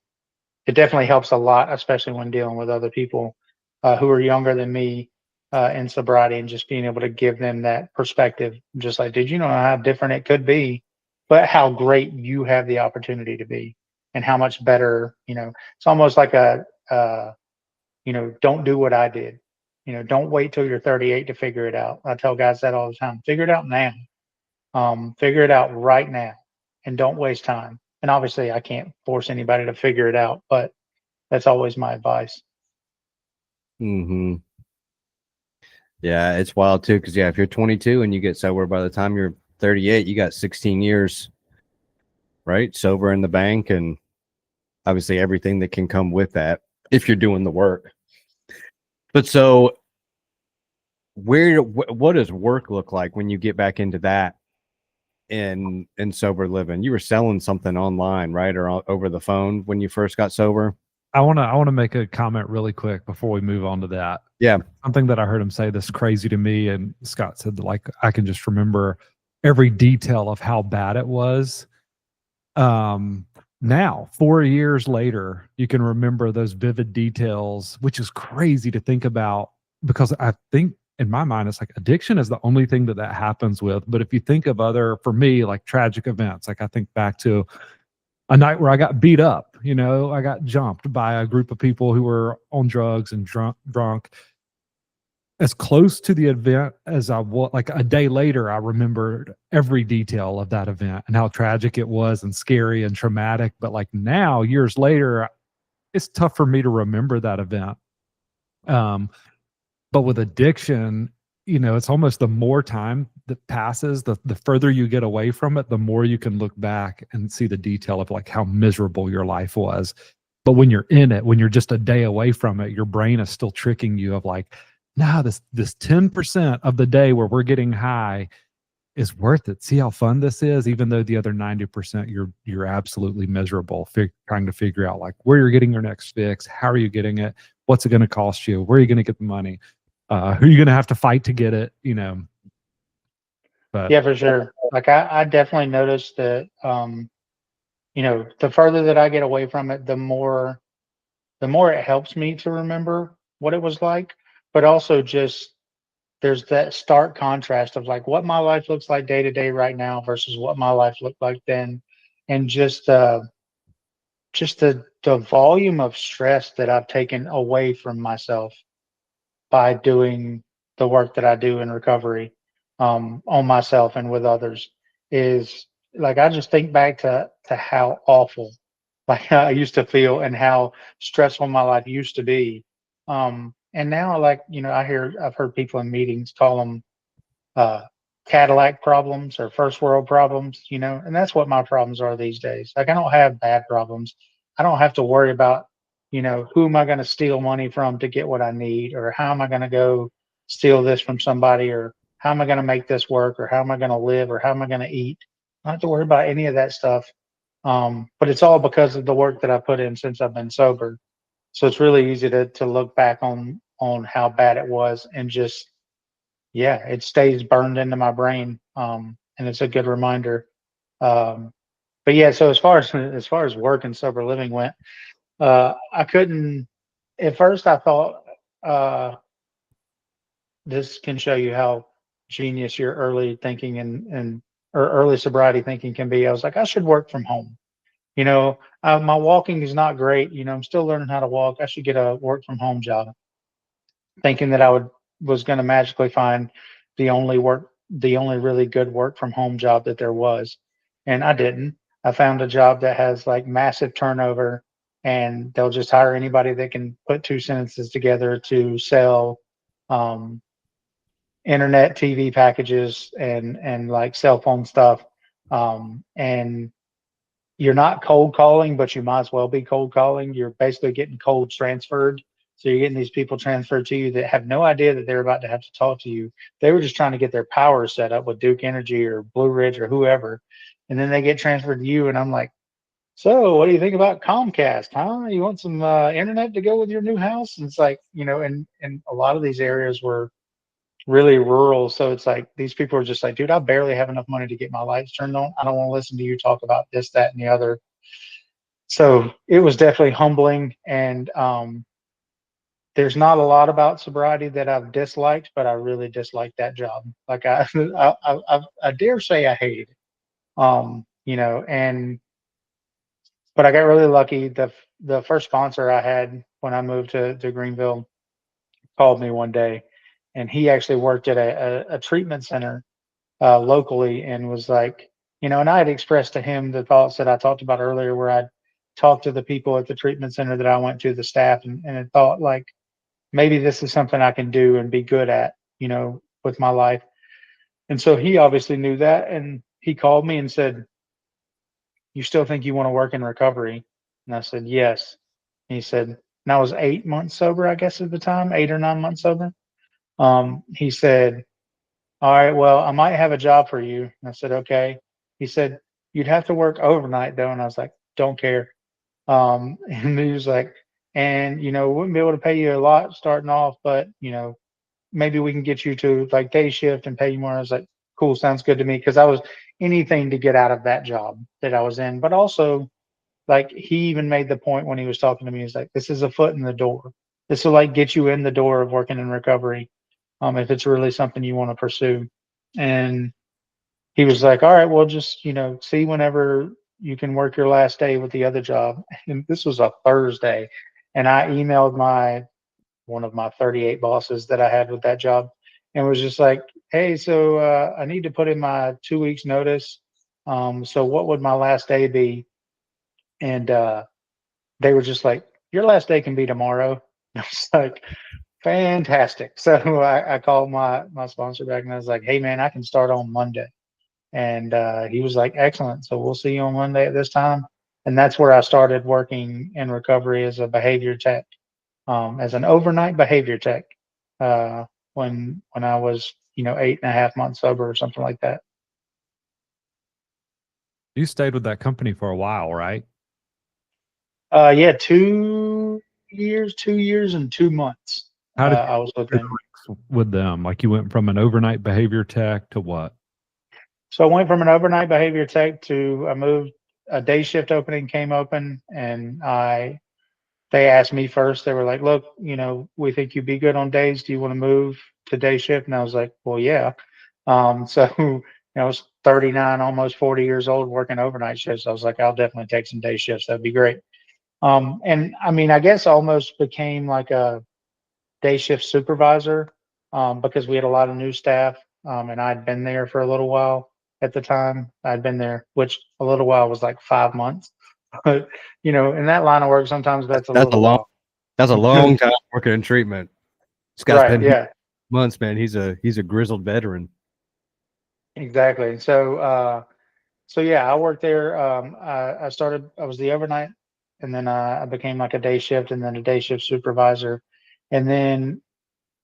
it definitely helps a lot, especially when dealing with other people who are younger than me in sobriety, and just being able to give them that perspective. Just like, did you know how different it could be, but how great you have the opportunity to be, and how much better, it's almost like don't do what I did. Don't wait till you're 38 to figure it out. I tell guys that all the time. Figure it out now. Figure it out right now, and don't waste time. And obviously, I can't force anybody to figure it out, but that's always my advice. Mm-hmm. Yeah, it's wild too, because if you're 22 and you get sober, by the time you're 38, you got 16 years, right, sober in the bank, and obviously everything that can come with that if you're doing the work. But so, what does work look like when you get back into that in sober living? You were selling something online, right, or over the phone when you first got sober? I want to make a comment really quick before we move on to that. Yeah. Something that I heard him say that's crazy to me, and Scott said that, like, I can just remember every detail of how bad it was. Now, 4 years later, you can remember those vivid details, which is crazy to think about, because I think in my mind, it's like addiction is the only thing that happens with. But if you think of other, for me, like tragic events, like I think back to a night where I got beat up, I got jumped by a group of people who were on drugs and drunk. As close to the event as I was, like a day later, I remembered every detail of that event and how tragic it was and scary and traumatic. But like now, years later, it's tough for me to remember that event. But with addiction, it's almost the more time that passes, the further you get away from it, the more you can look back and see the detail of like how miserable your life was. But when you're in it, when you're just a day away from it, your brain is still tricking you of like, nah, this 10% of the day where we're getting high is worth it. See how fun this is, even though the other 90% you're absolutely miserable, trying to figure out like where you're getting your next fix, how are you getting it, what's it going to cost you, where are you going to get the money, who are you going to have to fight to get it, But yeah, for sure. Like I definitely noticed that, the further that I get away from it, the more it helps me to remember what it was like. But also just there's that stark contrast of like what my life looks like day to day right now versus what my life looked like then. And just the volume of stress that I've taken away from myself by doing the work that I do in recovery, on myself and with others, is like I just think back to how awful like I used to feel and how stressful my life used to be. And now, like, I've heard people in meetings call them uh, Cadillac problems or first world problems, and that's what my problems are these days. Like, I don't have bad problems. I don't have to worry about, who am I going to steal money from to get what I need, or how am I going to go steal this from somebody, or how am I going to make this work, or how am I going to live, or how am I going to eat. I don't have to worry about any of that stuff. But it's all because of the work that I put in since I've been sober. So it's really easy to look back on how bad it was, and just, yeah, it stays burned into my brain. And it's a good reminder. But yeah, so as far as work and sober living went, I couldn't. At first, I thought, this can show you how genius your early thinking or early sobriety thinking can be. I was like, I should work from home. My walking is not great. I'm still learning how to walk. I should get a work from home job, thinking that was going to magically find the only really good work from home job that there was. And I didn't. I found a job that has like massive turnover, and they'll just hire anybody that can put two sentences together to sell um, internet TV packages and like cell phone stuff. And you're not cold calling, but you might as well be cold calling. You're basically getting cold transferred. So you're getting these people transferred to you that have no idea that they're about to have to talk to you. They were just trying to get their power set up with Duke Energy or Blue Ridge or whoever. And then they get transferred to you. And I'm like, so what do you think about Comcast? Huh? You want some internet to go with your new house? And it's like, and a lot of these areas were really rural. So it's like these people are just like, dude, I barely have enough money to get my lights turned on. I don't want to listen to you talk about this, that, and the other. So it was definitely humbling. And there's not a lot about sobriety that I've disliked, but I really disliked that job. Like I dare say I hated it. You know, but I got really lucky. The first sponsor I had when I moved to Greenville called me one day, and he actually worked at a treatment center locally, and was like, you know, and I had expressed to him the thoughts that I talked about earlier, where I'd talked to the people at the treatment center that I went to, the staff, and had thought like maybe this is something I can do and be good at, you know, with my life. And so he obviously knew that, and he called me and said, "You still think you want to work in recovery?" And I said, "Yes." And he said, and I was 8 months sober, I guess at the time, 8 or 9 months sober. He said, "All right, well, I might have a job for you." And I said, "Okay." He said, "You'd have to work overnight though." And I was like, "Don't care." And he was like, "And, you know, wouldn't be able to pay you a lot starting off, but, you know, maybe we can get you to like day shift and pay you more." I was like, "Cool, sounds good to me." Cause I was anything to get out of that job that I was in. But also, like, he even made the point when he was talking to me, he's like, "This is a foot in the door. This will like get you in the door of working in recovery, if it's really something you want to pursue." And he was like, "All right, well, just, you know, see whenever you can work your last day with the other job." And this was a Thursday. And I emailed one of my 38 bosses that I had with that job, and was just like, "Hey, so I need to put in my 2 weeks notice. So what would my last day be?" And they were just like, "Your last day can be tomorrow." I was like, "Fantastic." So I called my sponsor back, and I was like, "Hey man, I can start on Monday." And he was like, "Excellent. So we'll see you on Monday at this time." And that's where I started working in recovery as a behavior tech, as an overnight behavior tech, when I was, you know, 8.5 months sober or something like that. You stayed with that company for a while, right? Yeah, 2 years and 2 months. How did I was with you them. with them? Like you went from an overnight behavior tech to what? So I went from an overnight behavior tech to I moved. A day shift opening came open, and they asked me first. They were like, "Look, you know, we think you'd be good on days. Do you want to move to day shift?" And I was like, "Well, yeah." So you know, I was 39, almost 40 years old, working overnight shifts. I was like, "I'll definitely take some day shifts. That'd be great." And I mean, I guess almost became like a day shift supervisor, because we had a lot of new staff, and I'd been there for a little while at the time. I'd been there, which a little while was like 5 months. But, you know, in that line of work, sometimes that's a That's a little long while. that's a long time working in treatment. This guy's Right. been here Yeah, months, man. He's a grizzled veteran. exactly. So yeah, I worked there. I was the overnight, and then I became like a day shift, and then a day shift supervisor. And then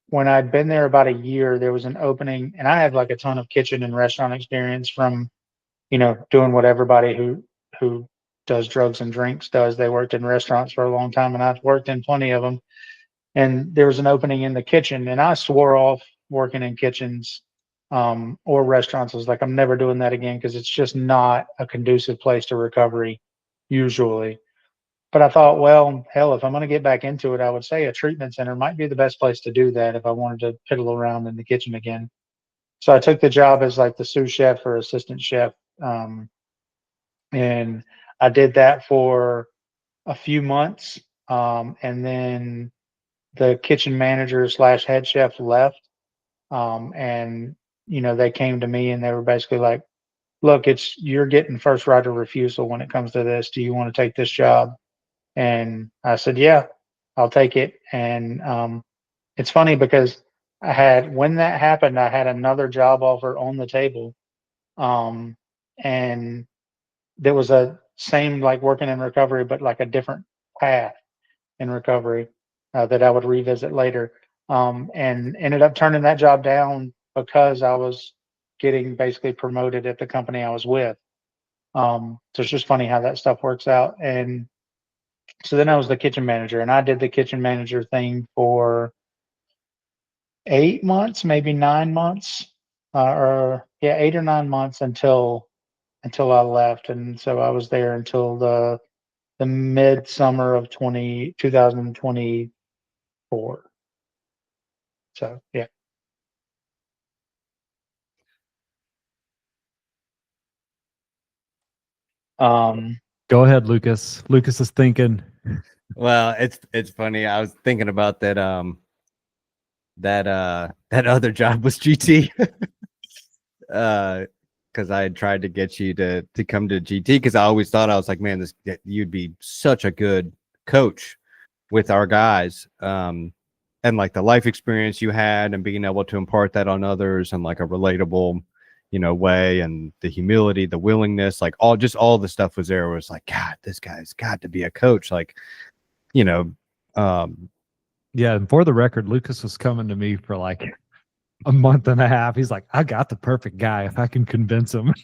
when I'd been there about a year, there was an opening, and I had like a ton of kitchen and restaurant experience from, you know, doing what everybody who does drugs and drinks does. They worked in restaurants for a long time, and I've worked in plenty of them. And there was an opening in the kitchen, and I swore off working in kitchens, or restaurants. I was like, I'm never doing that again, because it's just not a conducive place to recovery usually. But I thought, well, hell, if I'm going to get back into it, I would say a treatment center might be the best place to do that if I wanted to piddle around in the kitchen again. So I took the job as like the sous chef or assistant chef. Um, and I did that for a few months. And then the kitchen manager slash head chef left. And, you know, they came to me and they were basically like, "Look, you're getting first right of refusal when it comes to this. Do you want to take this job?" And I said, "Yeah, I'll take it." And it's funny because when that happened, I had another job offer on the table. Um, and there was a same like working in recovery, but like a different path in recovery, that I would revisit later. And ended up turning that job down because I was getting basically promoted at the company I was with. So it's just funny how that stuff works out. And so then I was the kitchen manager, and I did the kitchen manager thing for 8 months, maybe 9 months, or yeah, 8 or 9 months until I left. And so I was there until the midsummer of 2024. So yeah. Go ahead, Lucas. Lucas is thinking. Well, it's funny. I was thinking about that that other job was GT. Because I had tried to get you to come to GT, because I always thought, I was like, man, you'd be such a good coach with our guys. And like the life experience you had and being able to impart that on others and like a relatable, way, and the humility, the willingness, like all the stuff was there. It was like, God, this guy's got to be a coach. Like, um, Yeah, and for the record, Lucas was coming to me for like a month and a half. He's like, I got the perfect guy if I can convince him.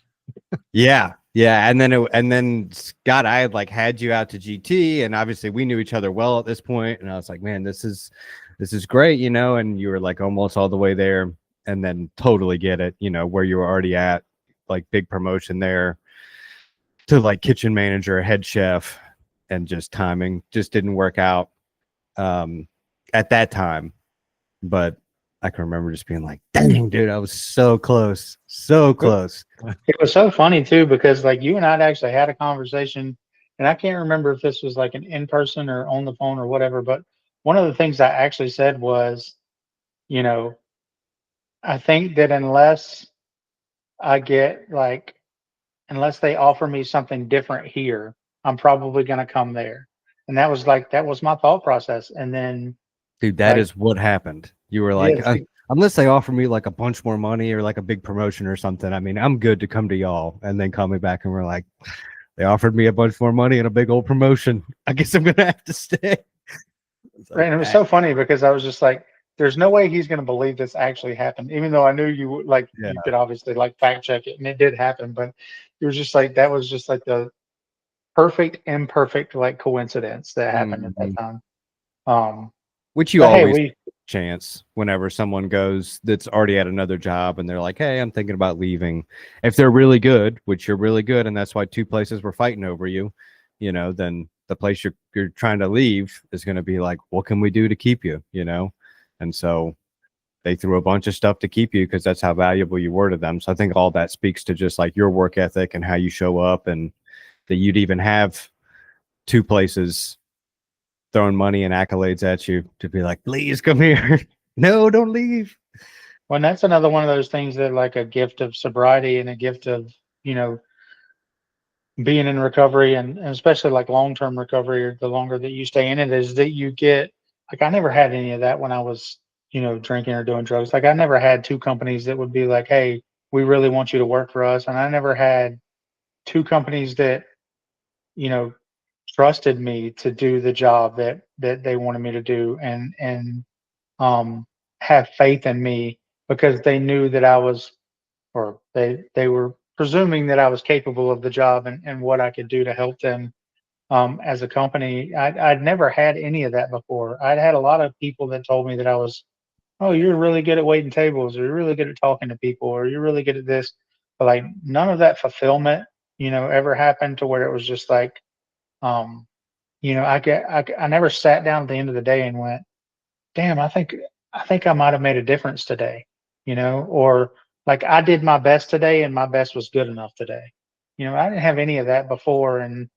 yeah. And then Scott, I had like had you out to GT, and obviously we knew each other well at this point. And I was like, man, this is great, and you were like almost all the way there, and then totally get it, where you were already at, like big promotion there to like kitchen manager, head chef, and just timing just didn't work out at that time. But I can remember just being like, dang, dude, I was so close. It was so funny too, because like you and I'd actually had a conversation, and I can't remember if this was like an in-person or on the phone or whatever, but one of the things I actually said was, I think that I get like, unless they offer me something different here, I'm probably going to come there. And that was my thought process. And then, Dude, that is what happened. You were like, yes, unless they offer me like a bunch more money or like a big promotion or something, I mean, I'm good to come to y'all. And then call me back and we're like, they offered me a bunch more money and a big old promotion. I guess I'm gonna have to stay. right. And it was so funny because I was just like, there's no way he's going to believe this actually happened, even though I knew you would, like, Yeah. you could obviously like fact check it, and it did happen. But it was just like, that was just like the perfect imperfect like coincidence that happened at that Mhm. time. Which you But hey, always chance whenever someone goes that's already at another job and they're like, hey, I'm thinking about leaving. If they're really good, which you're really good, and that's why two places were fighting over you, then the place you're trying to leave is going to be like, what can we do to keep you, And so they threw a bunch of stuff to keep you because that's how valuable you were to them. So I think all that speaks to just like your work ethic and how you show up, and that you'd even have two places throwing money and accolades at you to be like, please come here. No, don't leave. Well, and that's another one of those things that like a gift of sobriety and a gift of, being in recovery, and especially like long-term recovery, or the longer that you stay in it, is that you get, like, I never had any of that when I was, drinking or doing drugs. Like I never had two companies that would be like, hey, we really want you to work for us. And I never had two companies that, you know, trusted me to do the job that they wanted me to do, and have faith in me because they knew that I was, or they were presuming that I was capable of the job, and what I could do to help them as a company. I'd never had any of that before. I'd had a lot of people that told me that I was, oh, you're really good at waiting tables, or you're really good at talking to people, or you're really good at this. But like none of that fulfillment, ever happened to where it was just like, um, I never sat down at the end of the day and went, damn, I think I might have made a difference today, or like I did my best today and my best was good enough today. I didn't have any of that before, and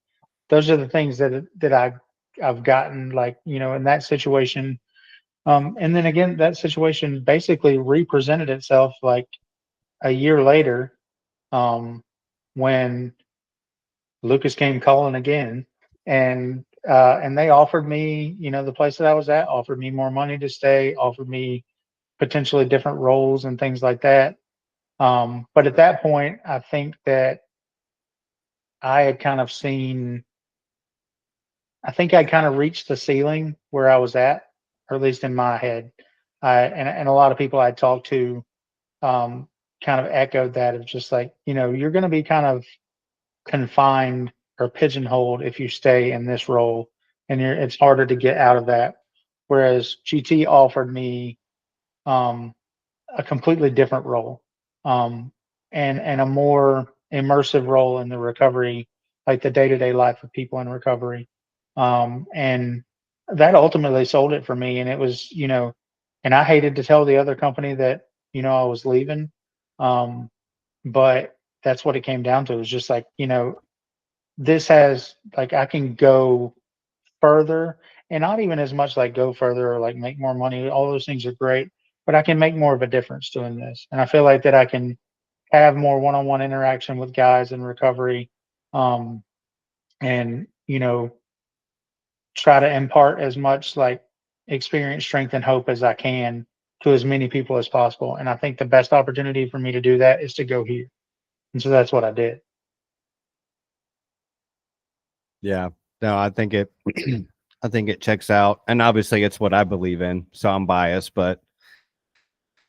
those are the things I've gotten, like, in that situation. And then again, that situation basically represented itself like a year later, when Lucas came calling again, and they offered me, the place that I was at offered me more money to stay, offered me potentially different roles and things like that. But at that point, I think that I had kind of seen, I think I kind of reached the ceiling where I was at, or at least in my head. And a lot of people I talked to um, kind of echoed that, of just like, you're going to be kind of confined or pigeonholed if you stay in this role, and it's harder to get out of that. Whereas GT offered me um, a completely different role, um, and a more immersive role in the recovery, like the day-to-day life of people in recovery. And that ultimately sold it for me. And it was, And I hated to tell the other company that, you know, I was leaving. But that's what it came down to. It was just like, you know, this has like, I can go further, and not even as much like go further or like make more money. All those things are great, but I can make more of a difference doing this. And I feel like that I can have more one-on-one interaction with guys in recovery. Um, and, you know, try to impart as much like experience, strength, and hope as I can to as many people as possible. And I think the best opportunity for me to do that is to go here. And so that's what I did. Yeah. No, I think it I think it checks out. And obviously it's what I believe in. So I'm biased, but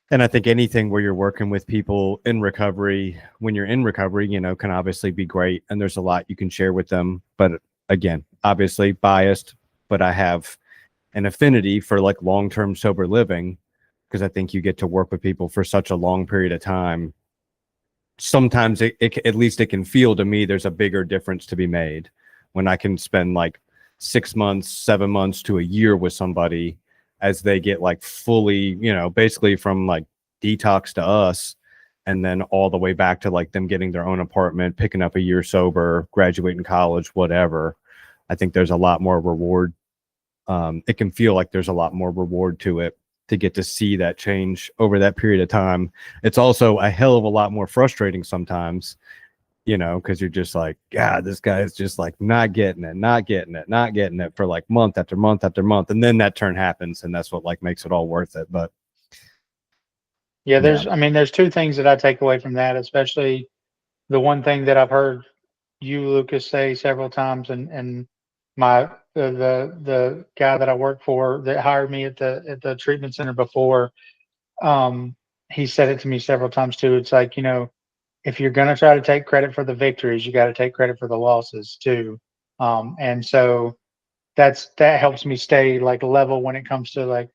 and I think anything where you're working with people in recovery, when you're in recovery, you know, can obviously be great. And there's a lot you can share with them. But again, obviously biased, but I have an affinity for like long-term sober living because I think you get to work with people for such a long period of time. Sometimes at least it can feel to me there's a bigger difference to be made when I can spend like 6 months, 7 months to a year with somebody as they get like fully, you know, basically from like detox to us and then all the way back to like them getting their own apartment, picking up a year sober, graduating college, whatever. I think there's a lot more reward. It can feel like there's a lot more reward to it to get to see that change over that period of time. It's also a hell of a lot more frustrating sometimes, you know, because you're just like, God, this guy is just like not getting it for like month after month after month. And then that turn happens. And that's what like makes it all worth it. But Yeah, yeah, I mean, there's two things that I take away from that, especially the one thing that I've heard you, Lucas, say several times, and my the guy that I work for that hired me at the treatment center before, um, he said it to me several times too. It's like, you know, if you're gonna try to take credit for the victories, you got to take credit for the losses too. And so that helps me stay like level when it comes to like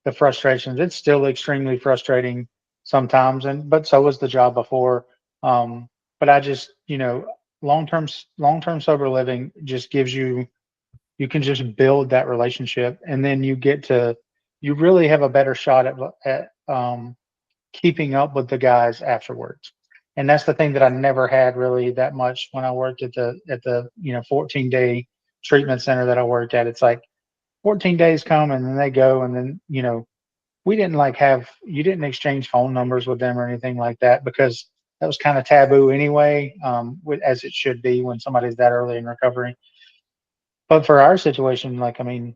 the frustrations. It's still extremely frustrating sometimes, and but so was the job before. But I just, you know, long term sober living just gives you, you can just build that relationship, and then you really have a better shot at keeping up with the guys afterwards. And that's the thing that I never had really that much when I worked at the 14-day treatment center that I worked at. It's like 14 days come and then they go, and then, you know, we didn't like have, you didn't exchange phone numbers with them or anything like that because that was kind of taboo anyway, as it should be when somebody's that early in recovery. But for our situation, like, I mean,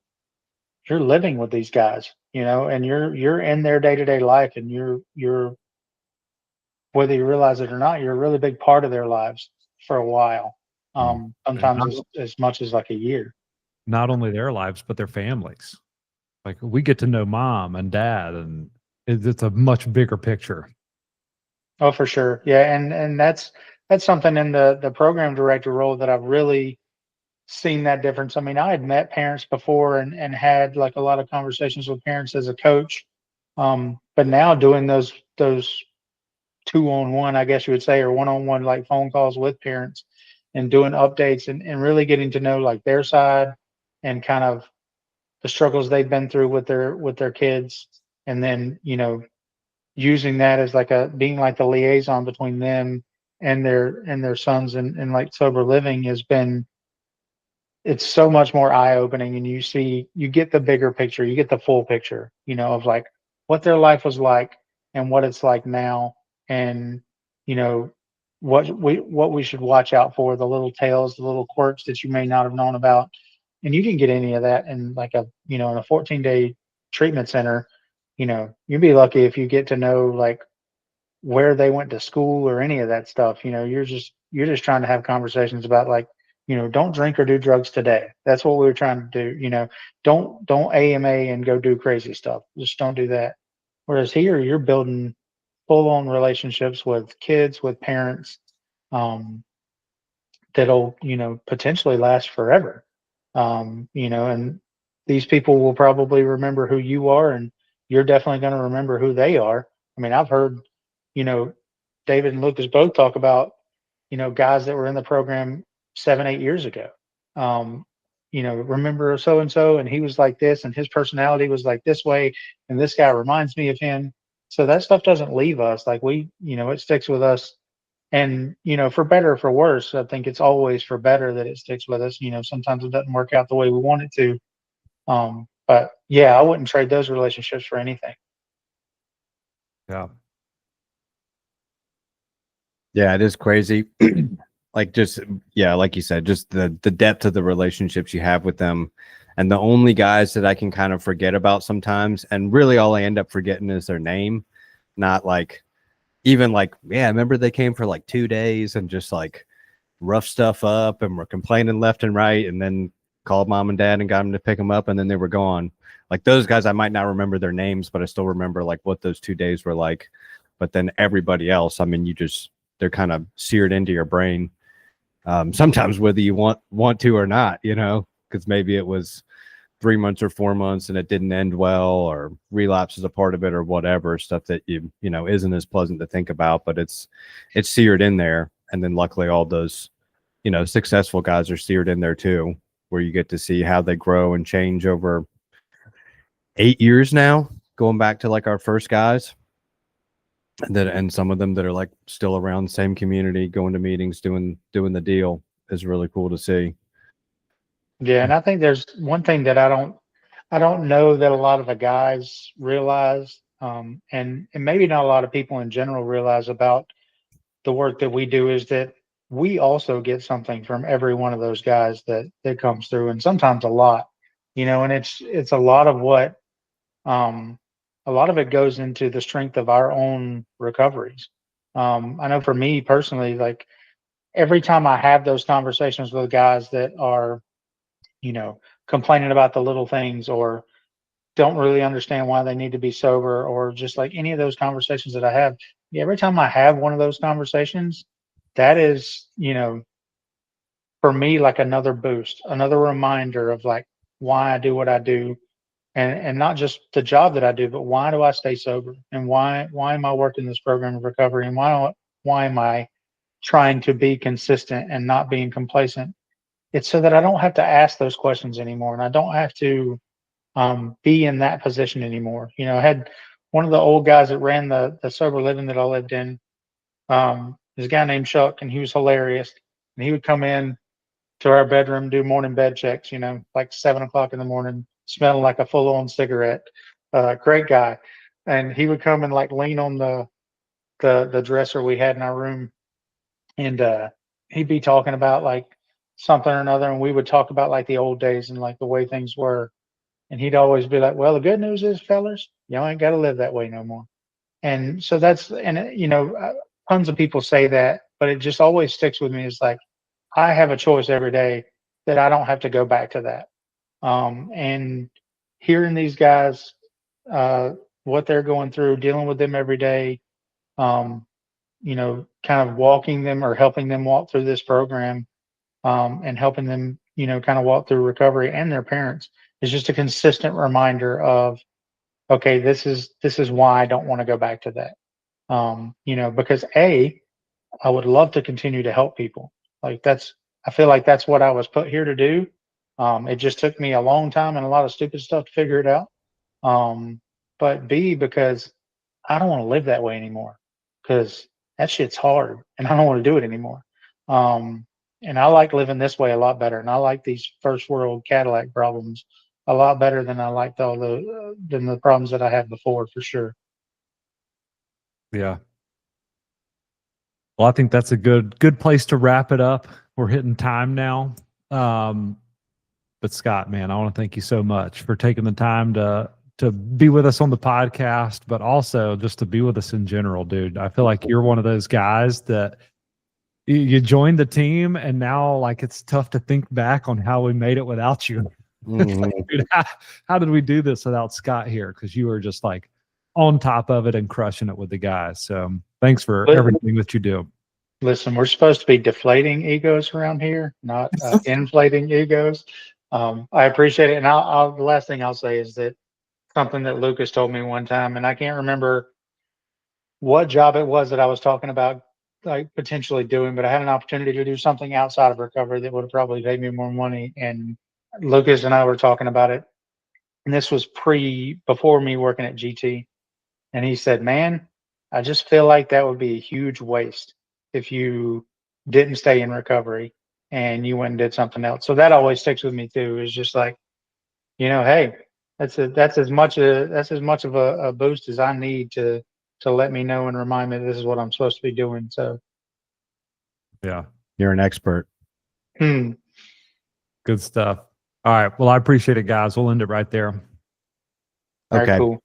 you're living with these guys, you know, and you're in their day-to-day life, and you're whether you realize it or not, you're a really big part of their lives for a while. Mm. Sometimes Not, as much as like a year. not only their lives, but their families. Like we get to know mom and dad, and it's a much bigger picture. Oh, for sure. Yeah, and that's something in the program director role that I've really seen that difference. I mean, I had met parents before and had like a lot of conversations with parents as a coach. But now doing those two-on-one, I guess you would say, or one-on-one like phone calls with parents and doing updates and really getting to know like their side and kind of the struggles they've been through with their kids, and then, you know, using that as like a being like the liaison between them and their sons and like sober living has been, it's so much more eye-opening, and you get the bigger picture, you get the full picture, you know, of like what their life was like and what it's like now, and, you know, what we should watch out for, the little tales, the little quirks that you may not have known about. And you didn't get any of that in like a, you know, in a 14-day treatment center. You know, you'd be lucky if you get to know like where they went to school or any of that stuff. You know, you're just trying to have conversations about like, you know, don't drink or do drugs today. That's what we were trying to do. You know, don't AMA and go do crazy stuff. Just don't do that. Whereas here, you're building full on relationships with kids, with parents, um, that'll, you know, potentially last forever. You know, and these people will probably remember who you are, and you're definitely going to remember who they are. I mean, I've heard, you know, David and Lucas both talk about, you know, guys that were in the program 7, 8 years ago. Um, remember so and so, and he was like this, and his personality was like this way, and this guy reminds me of him. So that stuff doesn't leave us. Like it sticks with us. And for better or for worse, I think it's always for better that it sticks with us. Sometimes it doesn't work out the way we want it to. But yeah, I wouldn't trade those relationships for anything. Yeah. Yeah, it is crazy. Like just like you said, just the depth of the relationships you have with them. And the only guys that I can kind of forget about sometimes, and really all I end up forgetting is their name. Not like even like, yeah, I remember they came for like 2 days and just like rough stuff up and were complaining left and right, and then called mom and dad and got them to pick them up, and then they were gone. Like those guys, I might not remember their names, but I still remember like what those 2 days were like. But then everybody else, I mean, they're kind of seared into your brain. Sometimes whether you want to or not, because maybe it was 3 months or 4 months and it didn't end well, or relapse is a part of it, or whatever stuff that isn't as pleasant to think about, but it's seared in there. And then luckily all those successful guys are seared in there too, where you get to see how they grow and change over 8 years now, going back to like our first guys. And some of them that are like still around the same community, going to meetings, doing the deal is really cool to see. Yeah, and I think there's one thing that I don't know that a lot of the guys realize, and maybe not a lot of people in general realize about the work that we do, is that we also get something from every one of those guys that comes through, and sometimes a lot, and it's a lot of what a lot of it goes into the strength of our own recoveries. I know for me personally, like every time I have those conversations with guys that are, complaining about the little things, or don't really understand why they need to be sober, or just like any of those conversations that I have, yeah, every time I have one of those conversations, that is, for me, like another boost, another reminder of like why I do what I do, and not just the job that I do, but why do I stay sober, and why am I working this program of recovery, and why am I trying to be consistent and not being complacent? It's so that I don't have to ask those questions anymore, and I don't have to be in that position anymore. I had one of the old guys that ran the sober living that I lived in. This guy named Chuck, and he was hilarious. And he would come in to our bedroom, do morning bed checks, like 7 o'clock in the morning, smelling like a full-on cigarette. Great guy. And he would come and like lean on the dresser we had in our room, and he'd be talking about like something or another, and we would talk about like the old days and like the way things were. And he'd always be like, "Well, the good news is, fellas, y'all ain't got to live that way no more." And so tons of people say that, but it just always sticks with me. It's like, I have a choice every day that I don't have to go back to that. And hearing these guys, what they're going through, dealing with them every day, um, kind of walking them or helping them walk through this program, and helping them, kind of walk through recovery, and their parents, is just a consistent reminder of, okay, this is why I don't want to go back to that. Because I would love to continue to help people. Like I feel like that's what I was put here to do. It just took me a long time and a lot of stupid stuff to figure it out. But B, because I don't want to live that way anymore, because that shit's hard and I don't want to do it anymore. And I like living this way a lot better. And I like these first world Cadillac problems a lot better than I liked than the problems that I had before, for sure. Yeah. Well, I think that's a good place to wrap it up. We're hitting time now. But Scott, man, I want to thank you so much for taking the time to be with us on the podcast, but also just to be with us in general, dude. I feel like you're one of those guys that you joined the team, and now like it's tough to think back on how we made it without you. It's like, dude, how did we do this without Scott here? Because you were just like on top of it and crushing it with the guys. So thanks for everything that you do. Listen, we're supposed to be deflating egos around here, not inflating egos. I appreciate it. And the last thing I'll say is that something that Lucas told me one time, and I can't remember what job it was that I was talking about, like potentially doing, but I had an opportunity to do something outside of recovery that would have probably paid me more money. And Lucas and I were talking about it, and this was before me working at GT. And he said, "Man, I just feel like that would be a huge waste if you didn't stay in recovery and you went and did something else." So that always sticks with me too. Is just like, hey, that's as much of a boost as I need to let me know and remind me this is what I'm supposed to be doing. So Yeah. You're an expert. hmm. Good stuff. All right. Well, I appreciate it, guys. We'll end it right there. All right, Okay. cool.